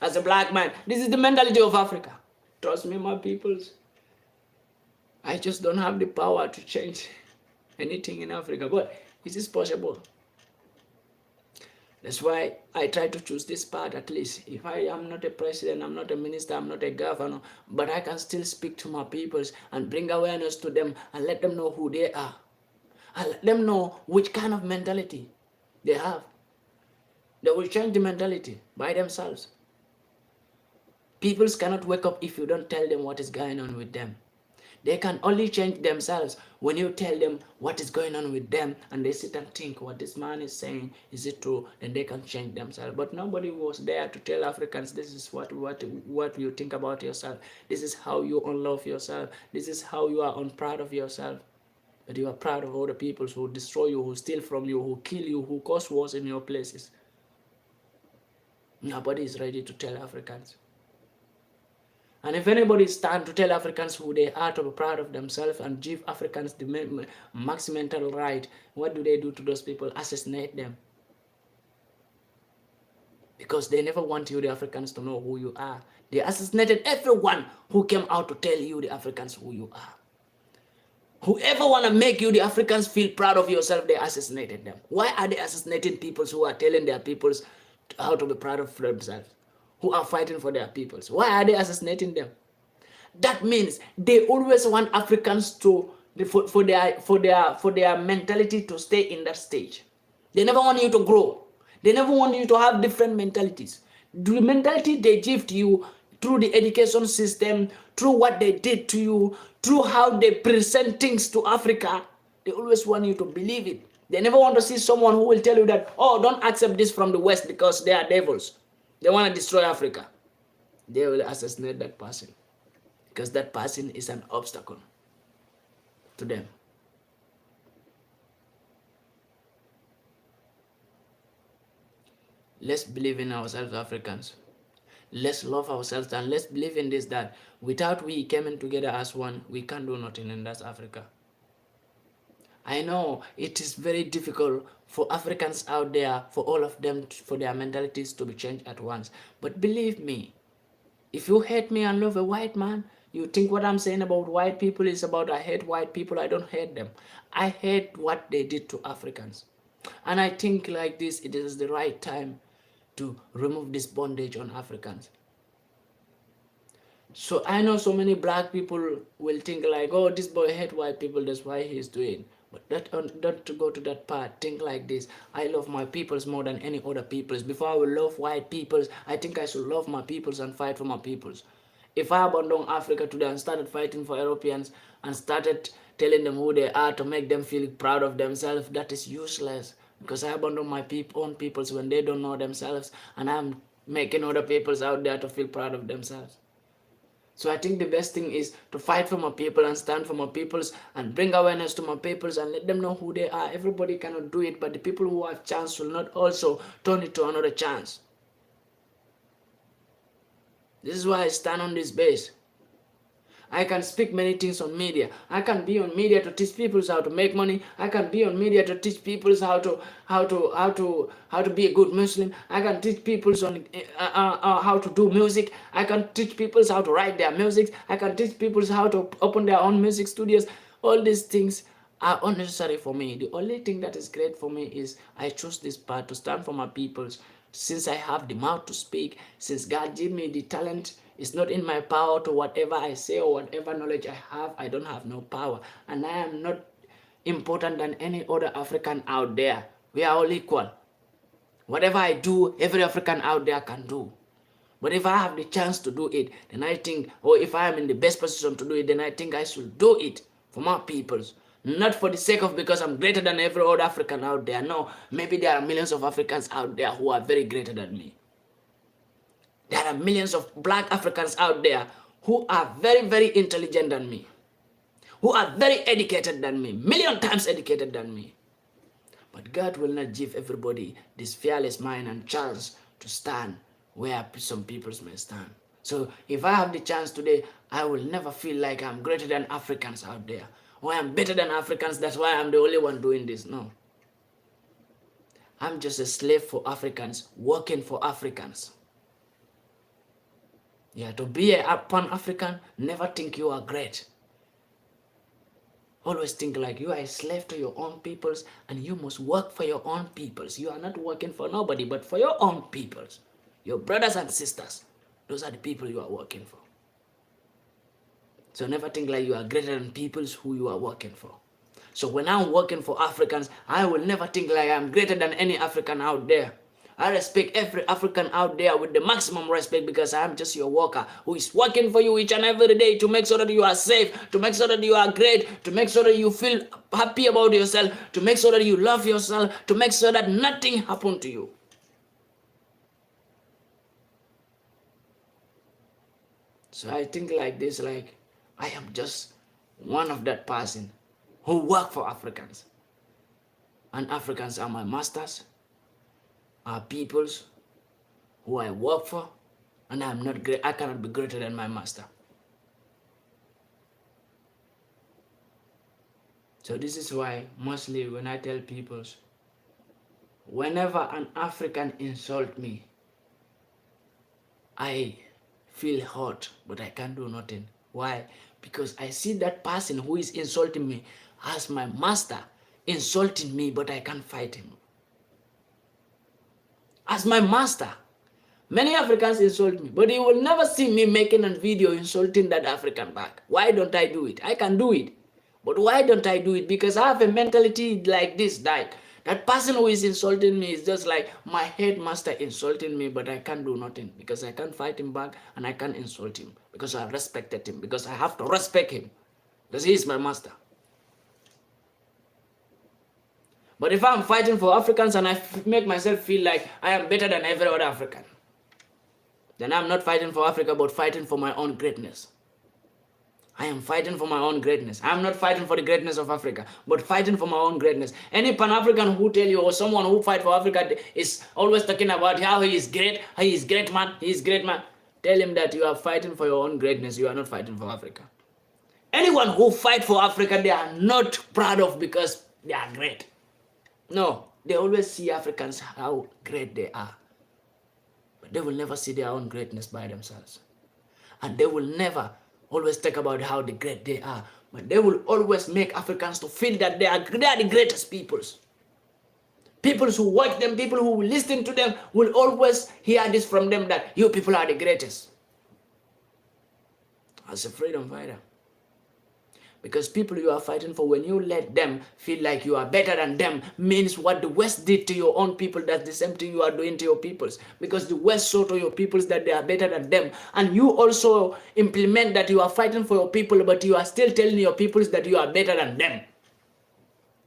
As a black man, this is the mentality of Africa. Trust me, my peoples. I just don't have the power to change anything in Africa, but it is possible. That's why I try to choose this path at least. If I am not a president, I'm not a minister, I'm not a governor, but I can still speak to my peoples and bring awareness to them and let them know who they are. And let them know which kind of mentality they have. They will change the mentality by themselves. Peoples cannot wake up if you don't tell them what is going on with them. They can only change themselves when you tell them what is going on with them, and they sit and think what this man is saying, is it true? Then they can change themselves. But nobody was there to tell Africans, this is what you think about yourself. This is how you unlove yourself. This is how you are unproud of yourself. But you are proud of all the people who destroy you, who steal from you, who kill you, who cause wars in your places. Nobody is ready to tell Africans. And if anybody stands to tell Africans who they are, to be proud of themselves and give Africans the maximum right, what do they do to those people? Assassinate them. Because they never want you, the Africans, to know who you are. They assassinated everyone who came out to tell you, the Africans, who you are. Whoever want to make you, the Africans, feel proud of yourself, they assassinated them. Why are they assassinating people who are telling their peoples how to be proud of themselves? Who are fighting for their peoples? Why are they assassinating them? That means they always want Africans to for their mentality to stay in that stage. They never want you to grow. They never want you to have different mentalities. The mentality they give to you through the education system, through what they did to you, through how they present things to Africa, they always want you to believe it. They never want to see someone who will tell you that, oh, don't accept this from the West because they are devils. They want to destroy Africa. They will assassinate that person. because that person is an obstacle to them. Let's believe in ourselves, Africans. Let's love ourselves, and let's believe in this, that without we coming together as one, we can't do nothing in that Africa. I know it is very difficult for Africans out there, for all of them, for their mentalities to be changed at once. But believe me, if you hate me and love a white man, you think what I'm saying about white people is about I hate white people. I don't hate them. I hate what they did to Africans. And I think like this, it is the right time to remove this bondage on Africans. So I know so many black people will think like, oh, this boy hate white people, that's why he's doing. But don't to go to that part. Think like this: I love my peoples more than any other peoples. Before I will love white peoples, I think I should love my peoples and fight for my peoples. If I abandon Africa today and started fighting for Europeans and started telling them who they are to make them feel proud of themselves, that is useless. Because I abandon my own peoples when they don't know themselves, and I'm making other peoples out there to feel proud of themselves. So I think the best thing is to fight for my people and stand for my peoples and bring awareness to my peoples and let them know who they are. Everybody cannot do it, but the people who have chance will not also turn it to another chance. This is why I stand on this base. I can speak many things on media. I can be on media to teach people how to make money. I can be on media to teach people how to be a good Muslim. I can teach people on how to do music. I can teach people how to write their music. I can teach people how to open their own music studios. All these things are unnecessary for me. The only thing that is great for me is I choose this path to stand for my peoples. Since I have the mouth to speak, since God gave me the talent, it's not in my power to whatever I say or whatever knowledge I have. I don't have no power. And I am not important than any other African out there. We are all equal. Whatever I do, every African out there can do. But if I have the chance to do it, then I think, or if I am in the best position to do it, then I think I should do it for my peoples. Not for the sake of because I'm greater than every other African out there. No, maybe there are millions of Africans out there who are very greater than me. There are millions of black Africans out there who are very, very intelligent than me, who are very educated than me, million times educated than me. But God will not give everybody this fearless mind and chance to stand where some people may stand. So if I have the chance today, I will never feel like I'm greater than Africans out there, or I'm better than Africans, that's why I'm the only one doing this. No. I'm just a slave for Africans, working for Africans. Yeah, to be a pan-African, never think you are great. Always think like you are a slave to your own peoples and you must work for your own peoples. You are not working for nobody, but for your own peoples. Your brothers and sisters, those are the people you are working for. So never think like you are greater than peoples who you are working for. So when I'm working for Africans, I will never think like I'm greater than any African out there. I respect every African out there with the maximum respect because I am just your worker who is working for you each and every day to make sure that you are safe, to make sure that you are great, to make sure that you feel happy about yourself, to make sure that you love yourself, to make sure that nothing happened to you. So I think like this, like I am just one of that person who work for Africans. And Africans are my masters, are peoples who I work for, and I'm not great. I cannot be greater than my master. So this is why mostly when I tell people, whenever an African insult me, I feel hurt, but I can't do nothing. Why? Because I see that person who is insulting me as my master insulting me, but I can't fight him. As my master. Many Africans insult me, but you will never see me making a video insulting that African back. Why don't I do it? I can do it. But why don't I do it? Because I have a mentality like this, that person who is insulting me is just like my headmaster insulting me, but I can't do nothing because I can't fight him back and I can't insult him because I respected him, because I have to respect him because he is my master. But if I'm fighting for Africans and I make myself feel like I am better than every other African, then I'm not fighting for Africa, but fighting for my own greatness. I am fighting for my own greatness. I'm not fighting for the greatness of Africa, but fighting for my own greatness. Any Pan-African who tell you, or someone who fight for Africa is always talking about how he is great, man, he is great man. Tell him that you are fighting for your own greatness. You are not fighting for Africa. Anyone who fight for Africa, they are not proud of because they are great. No, they always see Africans how great they are. But they will never see their own greatness by themselves. And they will never always talk about how the great they are. But they will always make Africans to feel that they are the greatest peoples. People who watch them, people who will listen to them will always hear this from them, that you people are the greatest. As a freedom fighter. Because people you are fighting for, when you let them feel like you are better than them, means what the West did to your own people, that's the same thing you are doing to your peoples. Because the West saw to your peoples that they are better than them. And you also implement that you are fighting for your people, but you are still telling your peoples that you are better than them.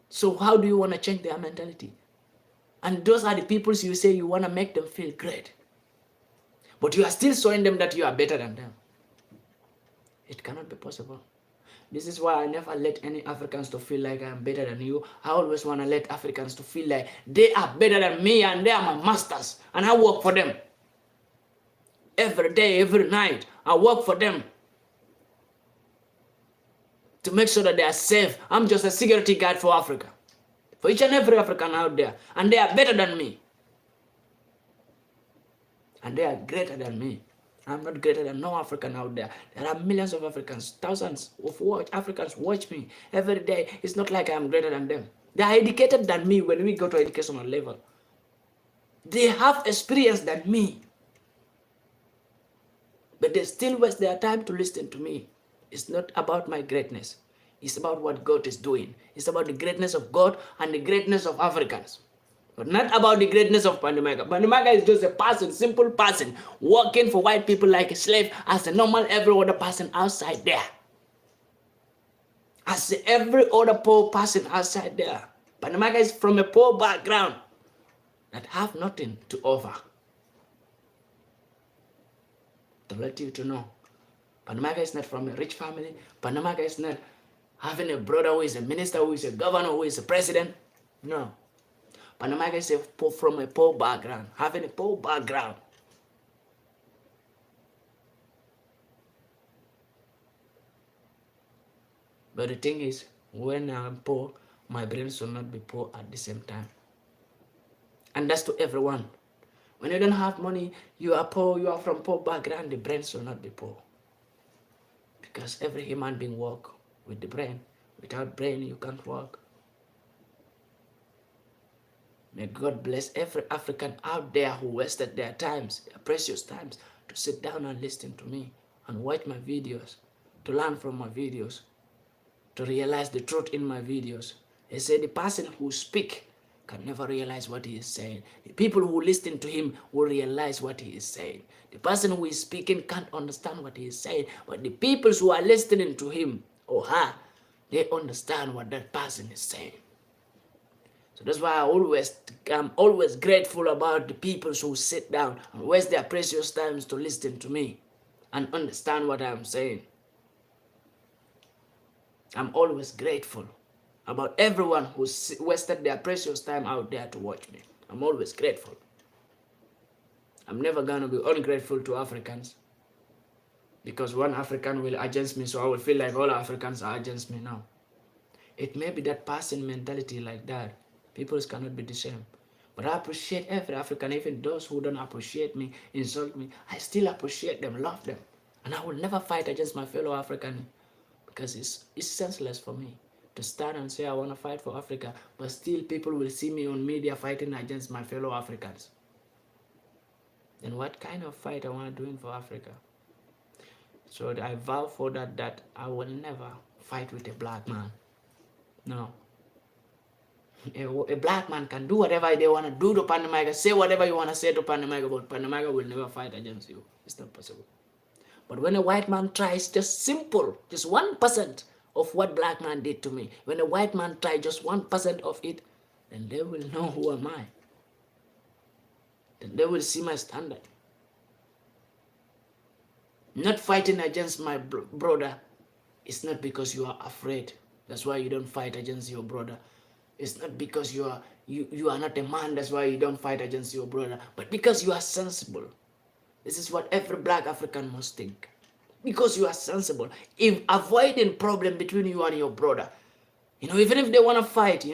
So how do you want to change their mentality? And those are the peoples you say you want to make them feel great. But you are still showing them that you are better than them. It cannot be possible. This is why I never let any Africans to feel like I'm better than you. I always want to let Africans to feel like they are better than me and they are my masters. And I work for them. Every day, every night, I work for them. To make sure that they are safe. I'm just a security guard for Africa. For each and every African out there. And they are better than me. And they are greater than me. I'm not greater than no African out there. There are millions of Africans, thousands of Africans watch me every day. It's not like I'm greater than them. They are educated than me when we go to educational level. They have experience than me. But they still waste their time to listen to me. It's not about my greatness. It's about what God is doing. It's about the greatness of God and the greatness of Africans. But not about the greatness of Pandi. Pandi is just a person, simple person, working for white people like a slave as a normal every other person outside there. As every other poor person outside there. Pandi is from a poor background that have nothing to offer. To let you to know, Pandi is not from a rich family. Pandi is not having a brother who is a minister, who is a governor, who is a president. No. Pandi is from a poor background, having a poor background. But the thing is, when I'm poor, my brain should not be poor at the same time. And that's to everyone. When you don't have money, you are poor, you are from poor background, the brain should not be poor. Because every human being works with the brain. Without brain, you can't work. May God bless every African out there who wasted their times, their precious times, to sit down and listen to me and watch my videos, to learn from my videos, to realize the truth in my videos. They say the person who speaks can never realize what he is saying. The people who listen to him will realize what he is saying. The person who is speaking can't understand what he is saying, but the people who are listening to him or her, they understand what that person is saying. So that's why I'm always grateful about the people who sit down and waste their precious times to listen to me and understand what I'm saying. I'm always grateful about everyone who wasted their precious time out there to watch me. I'm always grateful. I'm never gonna be ungrateful to Africans, because one African will against me, so I will feel like all Africans are against me now. It may be that person mentality like that. People cannot be the same. But I appreciate every African, even those who don't appreciate me, insult me. I still appreciate them, love them. And I will never fight against my fellow African, because it's senseless for me to stand and say I want to fight for Africa, but still people will see me on media fighting against my fellow Africans. Then what kind of fight I want to do for Africa? So I vow for that I will never fight with a black man. No. A black man can do whatever they want to do to Pandi, say whatever you want to say to Pandi, but Pandi will never fight against you. It's not possible. But when a white man tries just 1% of what black man did to me, when a white man tries just 1% of it, then they will know who am I. Then they will see my standard. Not fighting against my brother It's not because you are afraid. That's why you don't fight against your brother. It's not because you are not a man. That's why you don't fight against your brother. But because you are sensible. This is what every black African must think. Because you are sensible. If avoiding problem between you and your brother, even if they want to fight,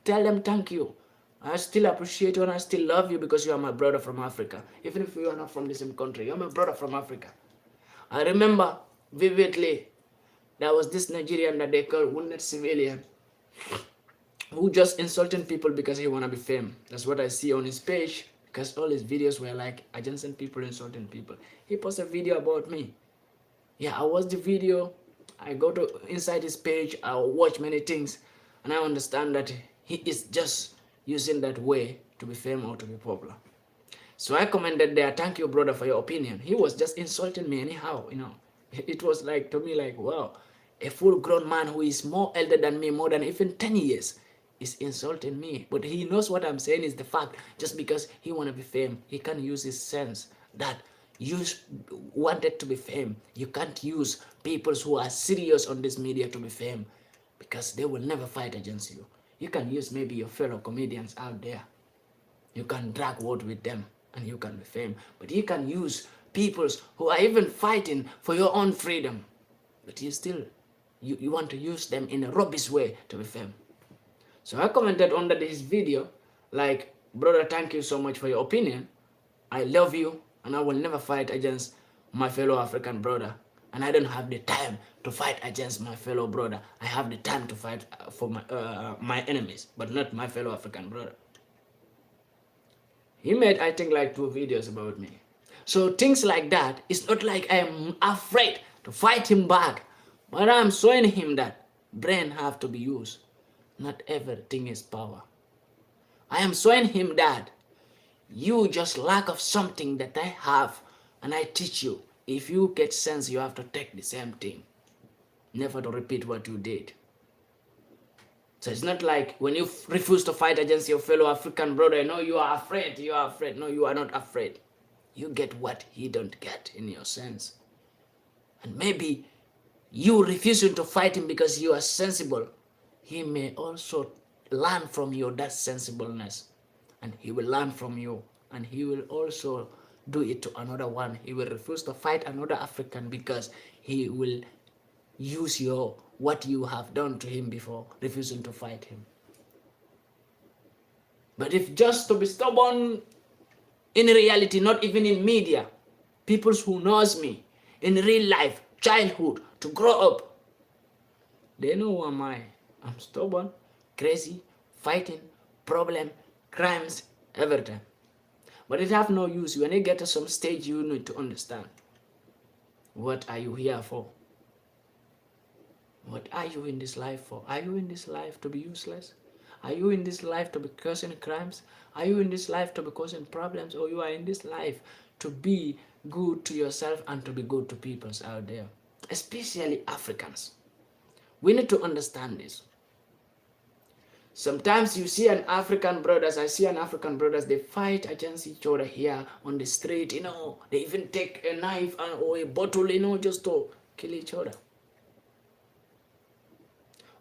tell them thank you. I still appreciate you and I still love you because you are my brother from Africa. Even if we are not from the same country, you're my brother from Africa. I remember vividly, there was this Nigerian that they call wounded civilian who just insulting people because he want to be famous. That's what I see on his page, because all his videos were like against people, insulting people. He posted a video about me. Yeah, I watched the video. I go to inside his page. I watch many things, and I understand that he is just using that way to be famous or to be popular. So I commented there, thank you, brother, for your opinion. He was just insulting me anyhow, It was like, to me, like, wow, a full-grown man who is more elder than me, more than even 10 years, is insulting me. But he knows what I'm saying is the fact. Just because he want to be famous, he can use his sense that you wanted to be famous. You can't use people who are serious on this media to be famous, because they will never fight against you. You can use maybe your fellow comedians out there. You can drag word with them and you can be famous. But you can use people who are even fighting for your own freedom. But you want to use them in a rubbish way to be famous. So I commented under this video, like, brother, thank you so much for your opinion. I love you and I will never fight against my fellow African brother. And I don't have the time to fight against my fellow brother. I have the time to fight for my enemies, but not my fellow African brother. He made, I think, like 2 videos about me. So things like that, it's not like I'm afraid to fight him back, but I'm showing him that brain have to be used. Not everything is power. I am showing him that you just lack of something that I have, and I teach you. If you get sense, you have to take the same thing. Never to repeat what you did. So it's not like when you refuse to fight against your fellow African brother, you are afraid, No, you are not afraid. You get what he don't get in your sense. And maybe you refusing to fight him because you are sensible. He may also learn from you that sensibleness. And he will learn from you. And he will also do it to another one. He will refuse to fight another African because he will use what you have done to him before, refusing to fight him. But if just to be stubborn in reality, not even in media, people who knows me in real life, childhood, to grow up, they know who am I. I'm stubborn, crazy, fighting, problem, crimes, everything. But it have no use. When you get to some stage, you need to understand. What are you here for? What are you in this life for? Are you in this life to be useless? Are you in this life to be causing crimes? Are you in this life to be causing problems? Or you are in this life to be good to yourself and to be good to people out there? Especially Africans. We need to understand this. Sometimes you see I see an African brothers, they fight against each other here on the street, they even take a knife or a bottle, just to kill each other.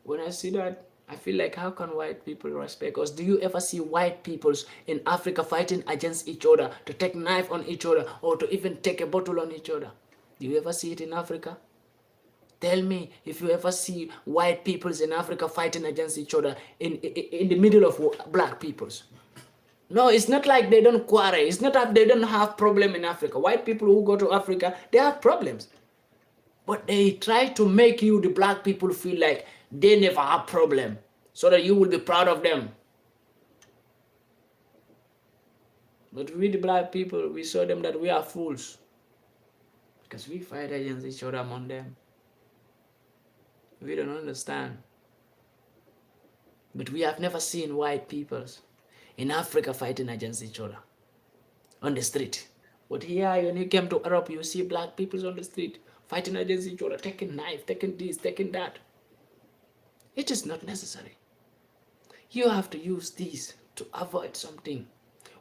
When I see that, I feel like, how can white people respect us? Do you ever see white peoples in Africa fighting against each other, to take knife on each other, or to even take a bottle on each other? Do you ever see it in Africa? Tell me if you ever see white peoples in Africa fighting against each other in the middle of black peoples. No, it's not like they don't quarrel. It's not that they don't have problem in Africa. White people who go to Africa, they have problems. But they try to make you, the black people, feel like they never have problem, so that you will be proud of them. But we, the black people, we show them that we are fools, because we fight against each other among them. We don't understand. But we have never seen white peoples in Africa fighting against each other on the street. But here, when you came to Europe, you see black peoples on the street fighting against each other, taking knife, taking this, taking that. It is not necessary. You have to use this to avoid something.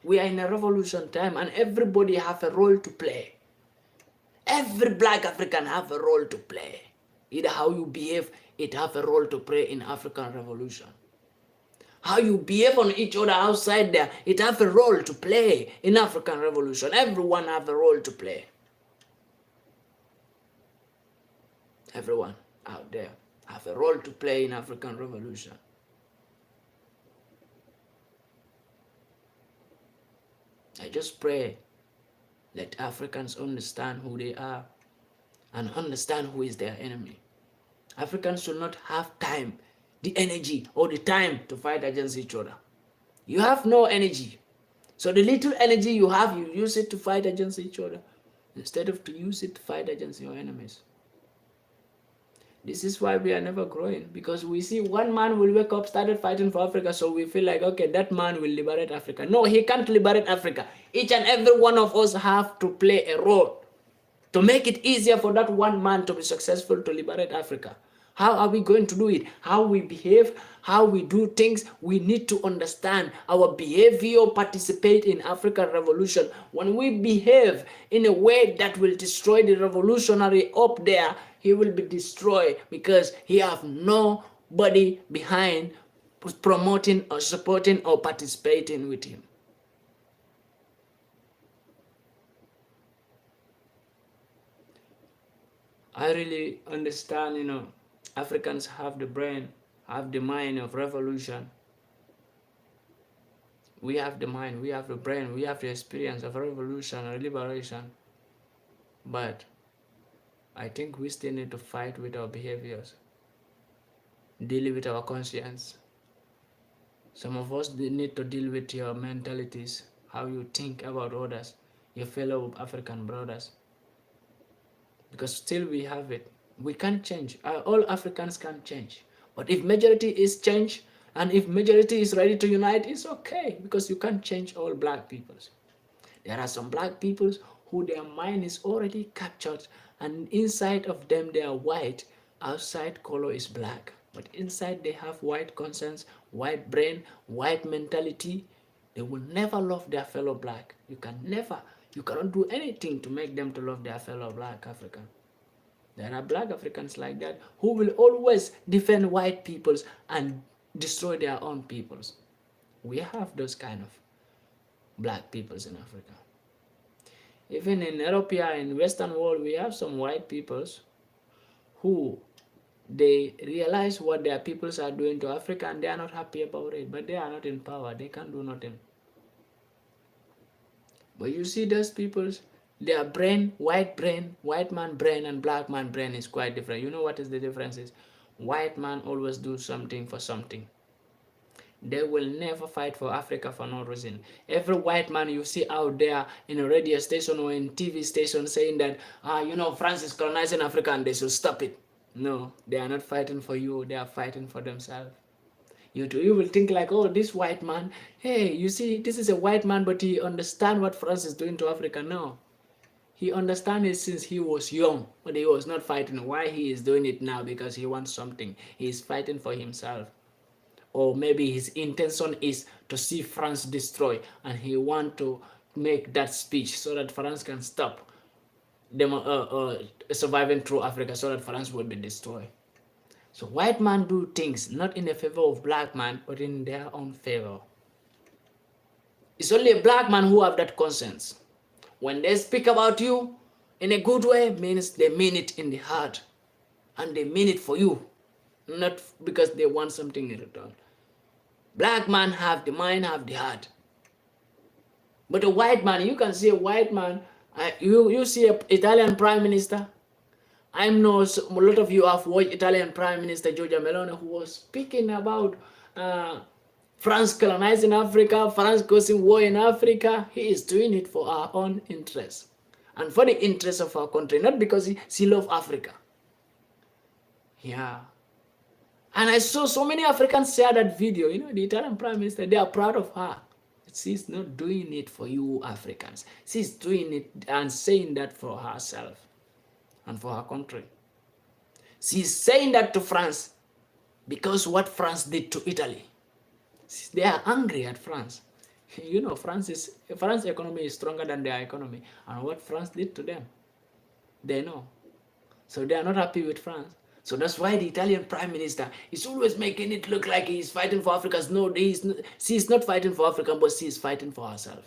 We are in a revolution time, and everybody have a role to play. Every black African have a role to play. Either how you behave, it have a role to play in African revolution. How you behave on each other outside there, it have a role to play in African revolution. Everyone have a role to play. Everyone out there have a role to play in African revolution. I just pray let Africans understand who they are and understand who is their enemy. Africans should not have time, the energy or the time to fight against each other. You have no energy. So the little energy you have, you use it to fight against each other instead of to use it to fight against your enemies. This is why we are never growing, because we see one man will wake up, started fighting for Africa, so we feel like, okay, that man will liberate Africa. No, he can't liberate Africa. Each and every one of us have to play a role to make it easier for that one man to be successful to liberate Africa. How are we going to do it? How we behave, how we do things. We need to understand our behavior participate in African revolution. When we behave in a way that will destroy the revolutionary up there, he will be destroyed because he have nobody behind promoting or supporting or participating with him. I really understand, Africans have the brain, have the mind of revolution. We have the mind, we have the brain, we have the experience of revolution or liberation. But I think we still need to fight with our behaviors, deal with our conscience. Some of us need to deal with your mentalities, how you think about others, your fellow African brothers. Because still we have it. We can't change. All Africans can change. But if majority is changed, and if majority is ready to unite, it's okay, because you can't change all black peoples. There are some black peoples who their mind is already captured, and inside of them they are white, outside color is black. But inside they have white conscience, white brain, white mentality. They will never love their fellow black. You cannot do anything to make them to love their fellow black African. There are black Africans like that who will always defend white peoples and destroy their own peoples. We have those kind of black peoples in Africa. Even in Europe, in Western world, we have some white peoples who they realize what their peoples are doing to Africa and they are not happy about it, but they are not in power. They can't do nothing. But you see those peoples, their brain, white man brain and black man brain is quite different. You know what is the difference is? White man always do something for something. They will never fight for Africa for no reason. Every white man you see out there in a radio station or in TV station saying that, France is colonizing Africa and they should stop it. No, they are not fighting for you. They are fighting for themselves. You will think like, oh, this white man, hey, you see, this is a white man, but he understands what France is doing to Africa. No, he understands it since he was young, but he was not fighting. Why he is doing it now? Because he wants something. He is fighting for himself. Or maybe his intention is to see France destroy, and he want to make that speech so that France can stop them surviving through Africa, so that France will be destroyed. So white man do things not in the favor of black man, but in their own favor. It's only a black man who have that conscience. When they speak about you in a good way, means they mean it in the heart, and they mean it for you, not because they want something in return. Black man have the mind, have the heart. But a white man, you can see a white man, you see an Italian prime minister. I know a lot of you have watched Italian Prime Minister Giorgia Meloni, who was speaking about France colonizing Africa, France causing war in Africa. He is doing it for our own interests and for the interests of our country, not because she loves Africa. Yeah. And I saw so many Africans share that video. The Italian Prime Minister, they are proud of her. She's not doing it for you Africans. She's doing it and saying that for herself and for her country. She's saying that to France because what France did to Italy. They are angry at France. France economy is stronger than their economy. And what France did to them, they know. So they are not happy with France. So that's why the Italian Prime Minister is always making it look like he's fighting for Africans. No, she is not fighting for Africa, but she is fighting for herself.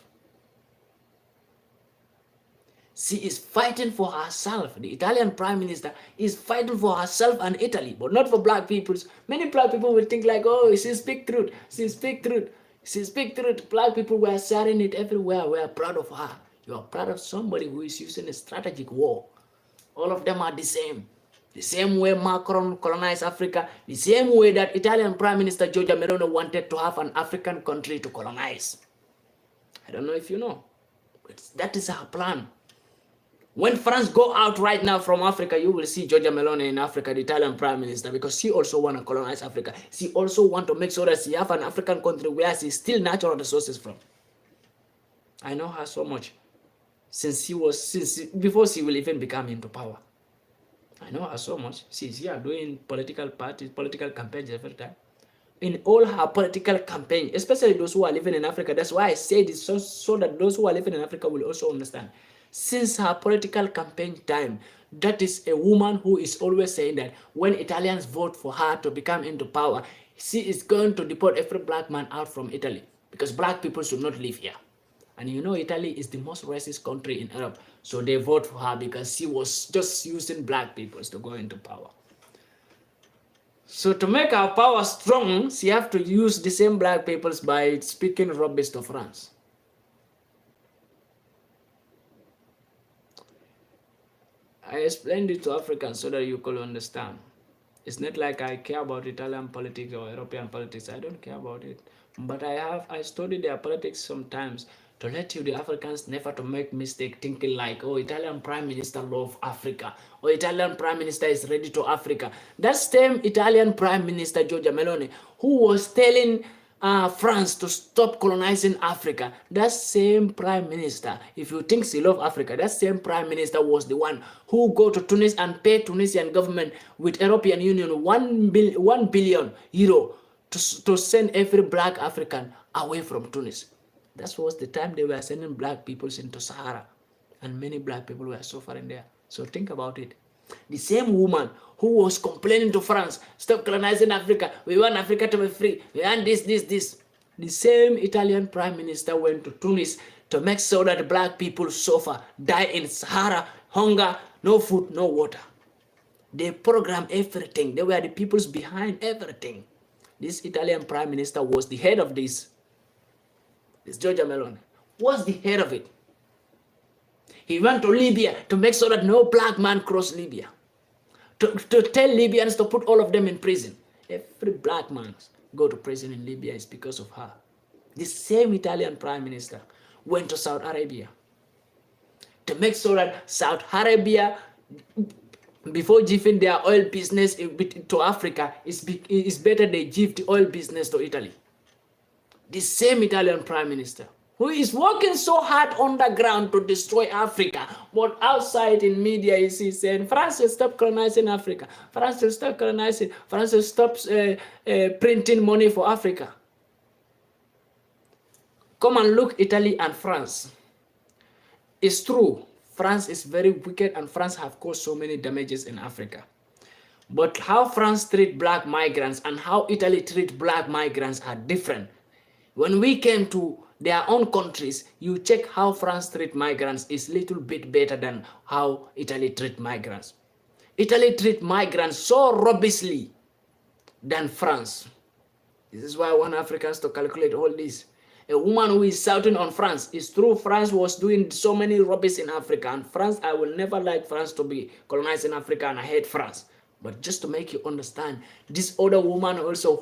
She is fighting for herself. The Italian Prime Minister is fighting for herself and Italy, but not for black people. Many black people will think like, oh, she speak truth. She speak truth. She speak truth. Black people were sharing it everywhere. We are proud of her. You are proud of somebody who is using a strategic war. All of them are the same. The same way Macron colonized Africa, the same way that Italian Prime Minister Giorgia Meloni wanted to have an African country to colonize. I don't know if you know, but that is her plan. When France go out right now from Africa, you will see Giorgia Meloni in Africa, the Italian Prime Minister, because she also want to colonize Africa. She also want to make sure that she have an African country where she steal natural resources from. I know her so much before she will even become into power. I know her so much. She's here doing political parties, political campaigns every time. In all her political campaign, especially those who are living in Africa, that's why I say this so that those who are living in Africa will also understand. Since her political campaign time, that is a woman who is always saying that when Italians vote for her to become into power, she is going to deport every black man out from Italy because black people should not live here. And you know, Italy is the most racist country in Europe. So they vote for her because she was just using black people to go into power. So to make our power strong, she have to use the same black peoples by speaking rubbish to France. I explained it to Africans so that you could understand. It's not like I care about Italian politics or European politics. I don't care about it. But I study their politics sometimes to let you, the Africans, never to make mistake thinking like, oh, Italian Prime Minister love Africa, or Italian Prime Minister is ready to Africa. That same Italian Prime Minister, Giorgia Meloni, who was telling France to stop colonizing Africa, that same Prime Minister, if you think she love Africa, that same Prime Minister was the one who go to Tunis and pay Tunisian government with European Union 1 billion euro to send every black African away from Tunis. That was the time they were sending black people into Sahara, and many black people were suffering there. So think about it. The same woman who was complaining to France, stop colonizing Africa, we want Africa to be free, we want this. The same Italian Prime Minister went to Tunis to make sure that black people suffer, die in Sahara, hunger, no food, no water. They programmed everything. They were the peoples behind everything. This Italian Prime Minister was the head of this. This Giorgia Meloni was the head of it. He went to Libya to make sure that no black man crossed Libya. To tell Libyans to put all of them in prison. Every black man go to prison in Libya is because of her. This same Italian Prime Minister went to Saudi Arabia to make sure that Saudi Arabia, before giving their oil business to Africa, it's better they give the oil business to Italy. The same Italian Prime Minister who is working so hard on the ground to destroy Africa, but outside in media is he saying France will stop colonizing Africa, France will stop colonizing, France will stop printing money for Africa. Come and look Italy and France. It's true, France is very wicked and France have caused so many damages in Africa. But how France treat black migrants and how Italy treat black migrants are different. When we came to their own countries, you check how France treat migrants is a little bit better than how Italy treat migrants. Italy treat migrants so rubbishly than France. This is why I want Africans to calculate all this. A woman who is shouting on France, it's true France was doing so many rubbish in Africa, and France, I will never like France to be colonizing Africa and I hate France. But just to make you understand, this other woman also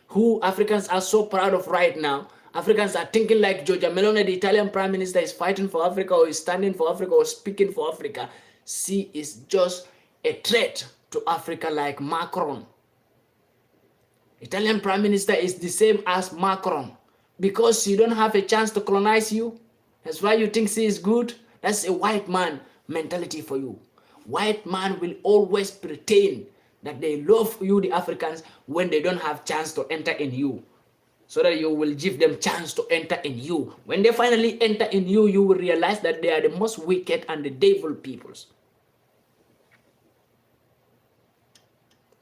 who Africans are so proud of right now, Africans are thinking like Giorgia Meloni, the Italian Prime Minister, is fighting for Africa or is standing for Africa or speaking for Africa. She is just a threat to Africa like Macron. Italian Prime Minister is the same as Macron. Because you don't have a chance to colonize you, that's why you think she is good. That's a white man mentality for you. White man will always pretend that they love you, the Africans, when they don't have chance to enter in you. So that you will give them chance to enter in you. When they finally enter in you, you will realize that they are the most wicked and the devil peoples.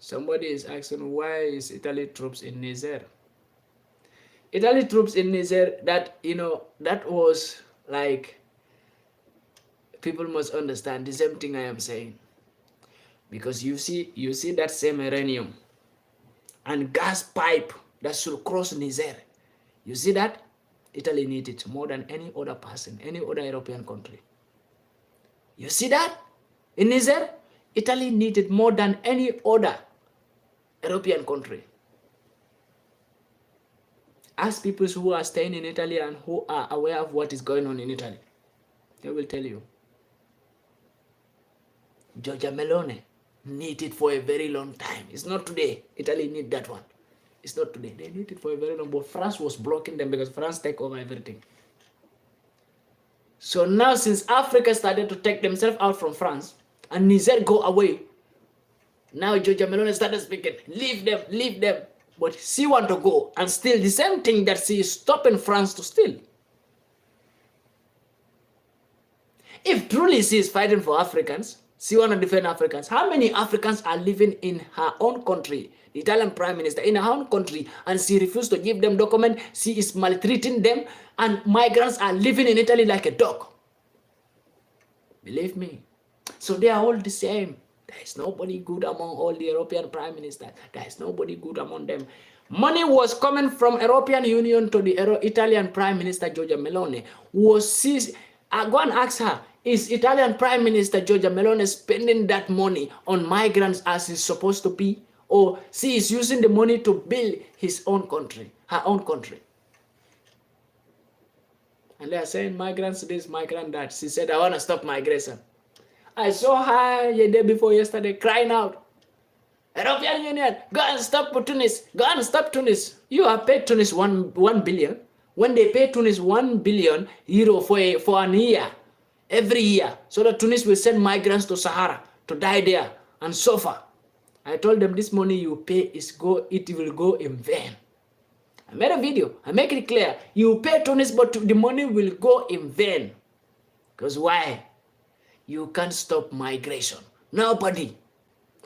Somebody is asking, why is Italy troops in Niger? Italy troops in Niger, that, that was like, people must understand the same thing I am saying. Because you see that same uranium and gas pipe that should cross Niger. You see that? Italy needs it more than any other person, any other European country. You see that? In Niger, Italy needs it more than any other European country. Ask people who are staying in Italy and who are aware of what is going on in Italy. They will tell you. Giorgia Meloni need it for a very long time. It's not today. Italy need that one. It's not today. They need it for a very long time. But France was blocking them because France take over everything. So now, since Africa started to take themselves out from France and Niger go away, now Giorgia Meloni started speaking, leave them, leave them. But she want to go and steal the same thing that she is stopping France to steal. If truly she is fighting for Africans, she want to defend Africans, how many Africans are living in her own country, the Italian Prime Minister, in her own country, and she refused to give them documents, she is maltreating them, and migrants are living in Italy like a dog. Believe me. So they are all the same. There is nobody good among all the European Prime Ministers. There is nobody good among them. Money was coming from European Union to the Italian Prime Minister Giorgia Meloni. Was she, go and ask her, is Italian Prime Minister Giorgia Meloni spending that money on migrants as is supposed to be? Or she is using the money to build his own country, her own country? And they are saying migrants this, migrant that. She said, I want to stop migration. I saw her the day before yesterday crying out, European Union, go and stop Tunis, go and stop Tunis. You have paid Tunis 1 billion. When they pay Tunis 1 billion euro for an year, every year, so that Tunis will send migrants to Sahara to die there and suffer. I told them this money you pay it will go in vain. I made a video. I make it clear. You pay Tunis, but the money will go in vain. Because why? You can't stop migration. Nobody.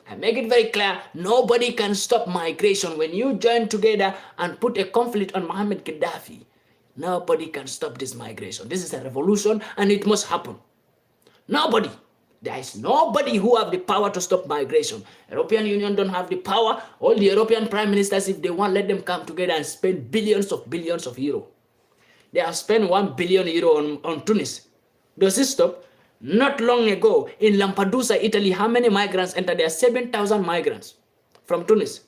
I make it very clear. Nobody can stop migration. When you join together and put a conflict on Mohammed Gaddafi, nobody can stop this migration. This is a revolution and it must happen. Nobody. There is nobody who have the power to stop migration. European Union don't have the power. All the European prime ministers, if they want, let them come together and spend billions of euro. They have spent 1 billion euro on Tunis. Does it stop? Not long ago, in Lampedusa, Italy, how many migrants entered there? 7,000 migrants from Tunis.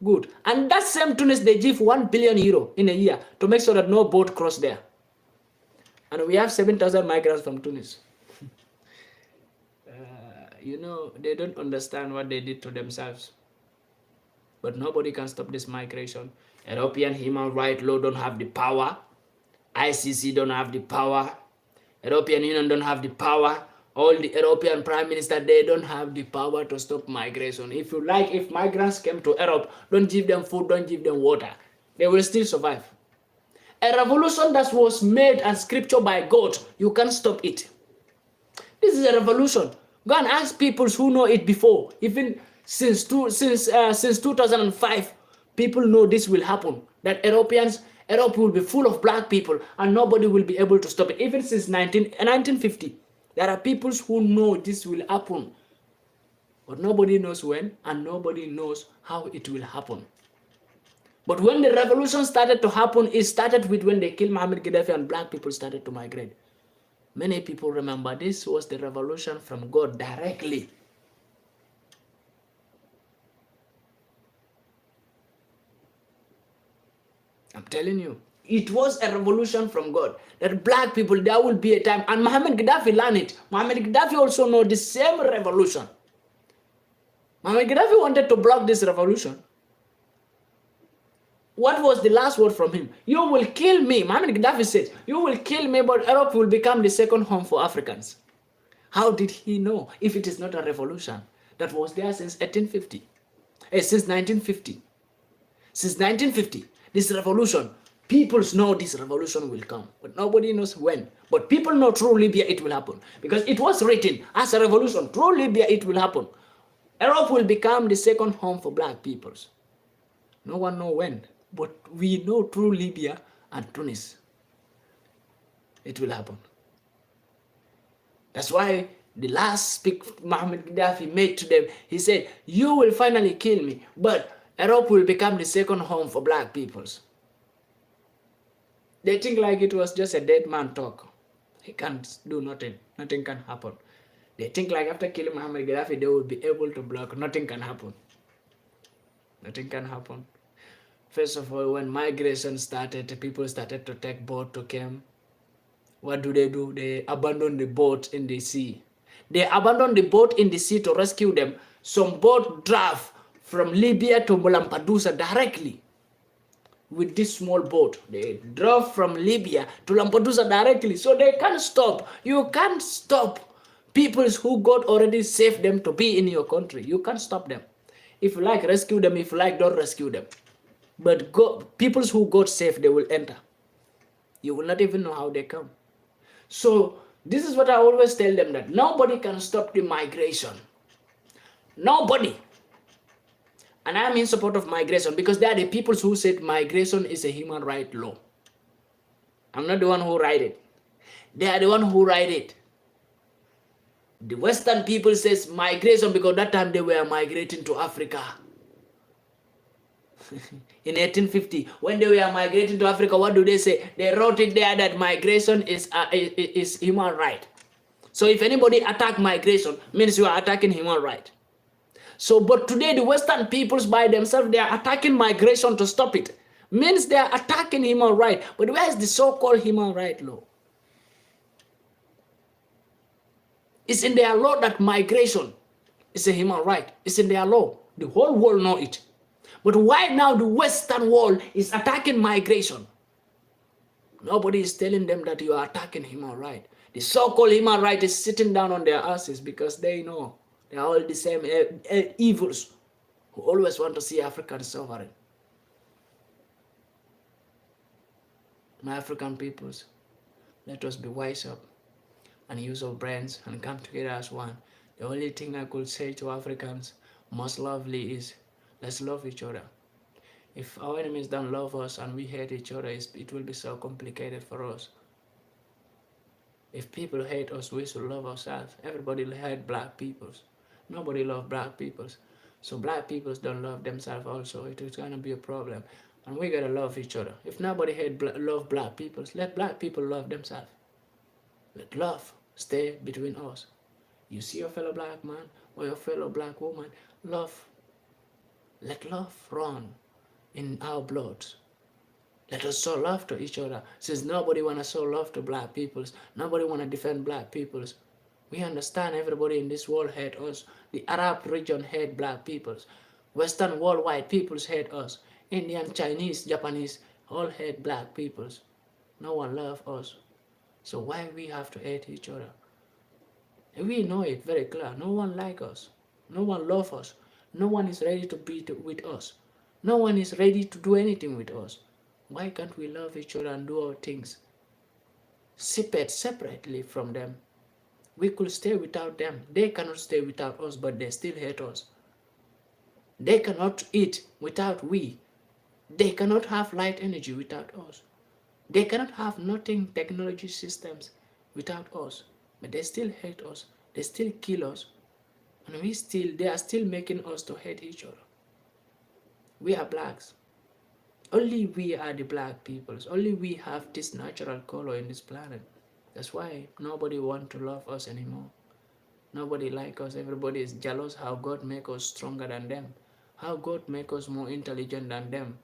Good. And that same Tunis, they give 1 billion euro in a year to make sure that no boat cross there. And we have 7,000 migrants from Tunis. They don't understand what they did to themselves. But nobody can stop this migration. European human rights law don't have the power. ICC don't have the power. European Union don't have the power. All the European prime minister, they don't have the power to stop migration. If you like, if migrants came to Europe, don't give them food, don't give them water. They will still survive. A revolution that was made and scripture by God, you can't stop it. This is a revolution. Go and ask people who know it before. Even since 2005, people know this will happen. That Europe will be full of black people and nobody will be able to stop it. Even since 1950, there are people who know this will happen. But nobody knows when and nobody knows how it will happen. But when the revolution started to happen, it started with when they killed Mohammed Gaddafi and black people started to migrate. Many people remember this was the revolution from God directly. I'm telling you, it was a revolution from God. That black people, there will be a time, and Mohammed Gaddafi learned it. Mohammed Gaddafi also know the same revolution. Mohammed Gaddafi wanted to block this revolution. What was the last word from him? You will kill me. Mohammed Gaddafi said, you will kill me, but Europe will become the second home for Africans. How did he know if it is not a revolution that was there since 1850? Since 1950. Since 1950, this revolution, people know this revolution will come, but nobody knows when. But people know through Libya it will happen because it was written as a revolution. Through Libya it will happen. Europe will become the second home for black peoples. No one knows when, but we know through Libya and Tunis it will happen. That's why the last speech Mohammed Gaddafi made to them, he said, you will finally kill me, but Europe will become the second home for black peoples. They think like it was just a dead man talk. He can't do nothing. Nothing can happen. They think like after killing Mohammed Gaddafi, they will be able to block. Nothing can happen. Nothing can happen. First of all, when migration started, people started to take boat to camp. What do? They abandon the boat in the sea. They abandon the boat in the sea to rescue them. Some boat drive from Libya to Lampedusa directly with this small boat. They drove from Libya to Lampedusa directly, so they can't stop. You can't stop people who God already saved them to be in your country. You can't stop them. If you like, rescue them. If you like, don't rescue them. But people who God saved, they will enter. You will not even know how they come. So this is what I always tell them, that nobody can stop the migration. Nobody. And I'm in support of migration because they are the people who said migration is a human right law. I'm not the one who write it. They are the one who write it. The Western people says migration because that time they were migrating to Africa. In 1850, when they were migrating to Africa, what do they say? They wrote it there that migration is human right. So if anybody attack migration, means you are attacking human right. So, but today the Western peoples by themselves, they are attacking migration to stop it. Means they are attacking human right. But where is the so-called human right law? It's in their law that migration is a human right. It's in their law. The whole world know it. But why now the Western world is attacking migration? Nobody is telling them that you are attacking human right. The so-called human right is sitting down on their asses because they know they are all the same evils who always want to see Africans suffering. My African peoples, let us be wise up and use our brains and come together as one. The only thing I could say to Africans most lovely is, let's love each other. If our enemies don't love us and we hate each other, it will be so complicated for us. If people hate us, we should love ourselves. Everybody hate black peoples. Nobody love black peoples. So black peoples don't love themselves also. It is going to be a problem. And we got to love each other. If nobody love black peoples, let black people love themselves. Let love stay between us. You see your fellow black man or your fellow black woman, love. Let love run in our blood. Let us show love to each other. Since nobody want to show love to black peoples, nobody want to defend black peoples. We understand everybody in this world hate us. The Arab region hate black peoples. Western worldwide peoples hate us. Indian, Chinese, Japanese, all hate black peoples. No one love us. So why we have to hate each other? And we know it very clear. No one like us. No one love us. No one is ready to be with us. No one is ready to do anything with us. Why can't we love each other and do our things separately from them? We could stay without them. They cannot stay without us, but they still hate us. They cannot eat without we. They cannot have light energy without us. They cannot have nothing technology systems without us. But they still hate us. They still kill us. And they are still making us to hate each other. We are blacks. Only we are the black peoples. Only we have this natural color in this planet. That's why nobody wants to love us anymore. Nobody like us. Everybody is jealous how God make us stronger than them. How God make us more intelligent than them.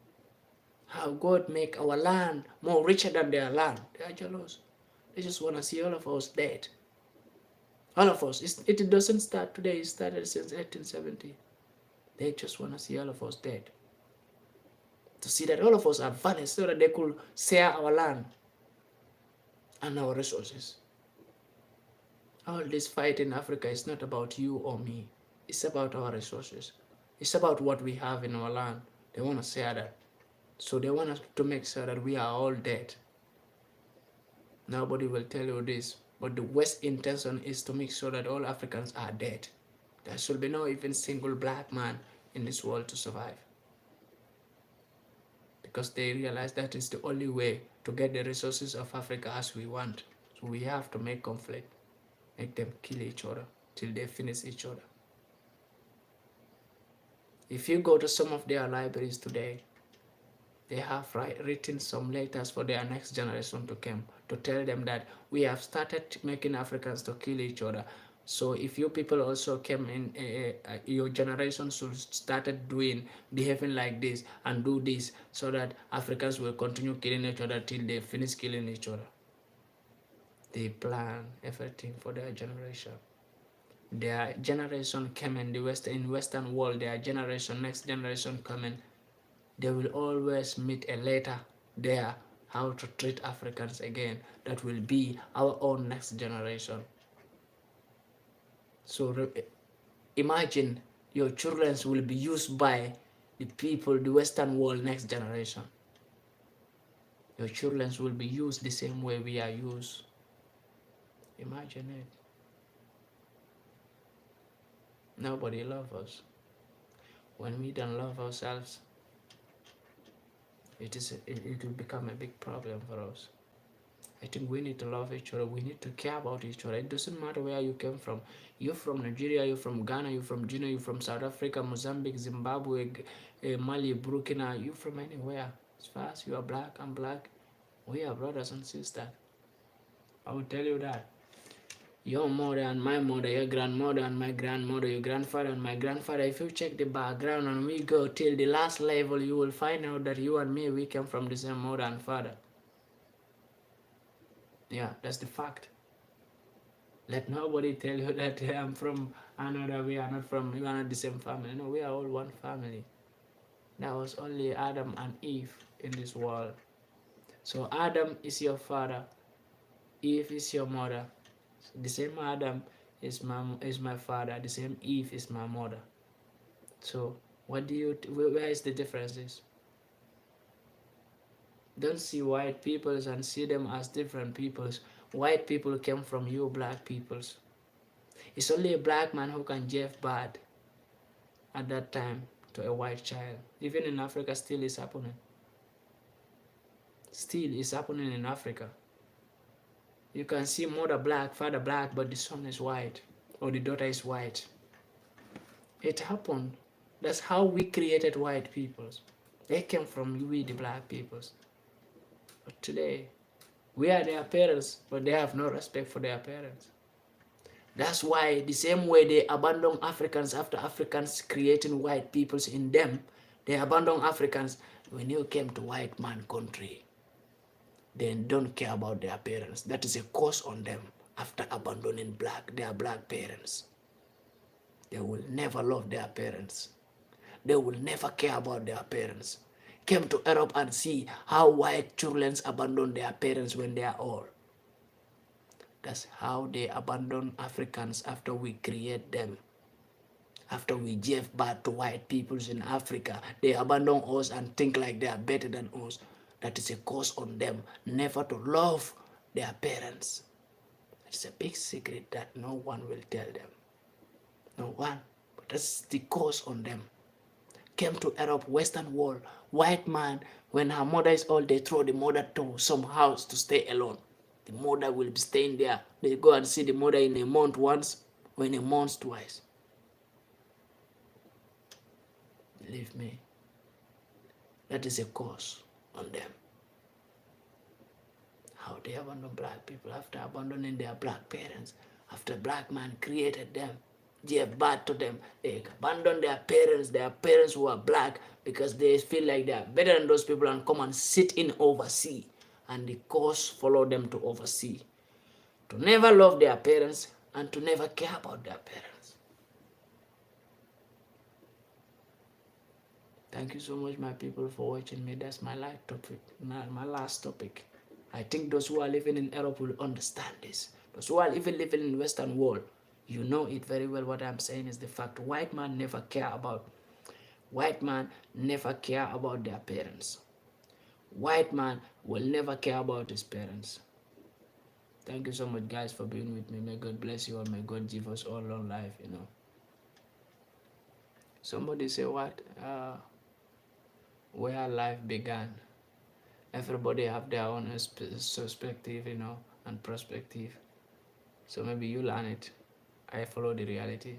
How God make our land more richer than their land. They are jealous. They just want to see all of us dead. All of us. It doesn't start today. It started since 1870. They just want to see all of us dead. To see that all of us are vanished so that they could share our land and our resources. All this fight in Africa is not about you or me. It's about our resources. It's about what we have in our land. They want to share that. So they want us to make sure that we are all dead. Nobody will tell you this, but the West intention is to make sure that all Africans are dead. There should be no even single black man in this world to survive. Because they realize that is the only way to get the resources of Africa as we want. So we have to make conflict, make them kill each other till they finish each other. If you go to some of their libraries today, they have written some letters for their next generation to come to tell them that we have started making Africans to kill each other. So if you people also came in, your generation should started behaving like this and do this, so that Africans will continue killing each other till they finish killing each other. They plan everything for their generation. Their generation came in Western world. Their generation, next generation coming, they will always meet a letter there how to treat Africans again. That will be our own next generation. So imagine your children will be used by the people, the Western world next generation. Your children will be used the same way we are used. Imagine it. Nobody loves us. When we don't love ourselves, it will become a big problem for us. I think we need to love each other. We need to care about each other. It doesn't matter where you came from. You're from Nigeria, you're from Ghana, you're from Guinea, you're from South Africa, Mozambique, Zimbabwe, Mali, Burkina. You're from anywhere. As far as you are black, I'm black. We are brothers and sisters. I will tell you that. Your mother and my mother, your grandmother and my grandmother, your grandfather and my grandfather, if you check the background and we go till the last level, you will find out that you and me, we came from the same mother and father. Yeah, that's the fact. Let nobody tell you that I'm from another, we are not the same family. No, we are all one family. There was only Adam and Eve in this world. So Adam is your father, Eve is your mother. The same Adam is my father, the same Eve is my mother. So where is the differences? Don't see white peoples and see them as different peoples. White people came from you black peoples. It's only a black man who can give bad at that time to a white child. Even in Africa, still is happening. Still is happening in Africa. You can see mother black, father black, but the son is white or the daughter is white. It happened. That's how we created white peoples. They came from we, the black peoples. But today, we are their parents, but they have no respect for their parents. That's why the same way they abandon Africans after Africans creating white peoples in them, they abandon Africans when you came to white man country. They don't care about their parents. That is a curse on them after abandoning their black parents. They will never love their parents. They will never care about their parents. Came to Europe and see how white children abandon their parents when they are old. That's how they abandon Africans after we create them. After we gave birth to white peoples in Africa, they abandon us and think like they are better than us. That is a curse on them, never to love their parents. It's a big secret that no one will tell them. No one. But that's the curse on them. Came to Europe, Western world, white man, when her mother is old, they throw the mother to some house to stay alone. The mother will be staying there. They go and see the mother in a month once or in a month twice. Believe me, that is a curse on them. How they abandon black people after abandoning their black parents, after black man created them, gave birth to them, they abandon their parents who are black because they feel like they are better than those people and come and sit in overseas. And the curse follow them to oversee, to never love their parents and to never care about their parents. Thank you so much, my people, for watching me. That's my last topic. I think those who are living in Europe will understand this. Those who are even living in the Western world, you know it very well. What I'm saying is the fact. White man never care about their parents. White man will never care about his parents. Thank you so much, guys, for being with me. May God bless you all. May God give us all long life, somebody say what? Where life began. Everybody have their own perspective, and perspective. So maybe you learn it. I follow the reality.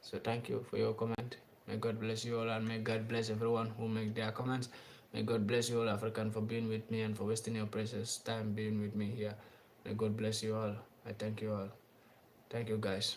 So thank you for your comment. May God bless you all, and may God bless everyone who make their comments. May God bless you all, African, for being with me and for wasting your precious time being with me here. May God bless you all. I thank you all. Thank you, guys.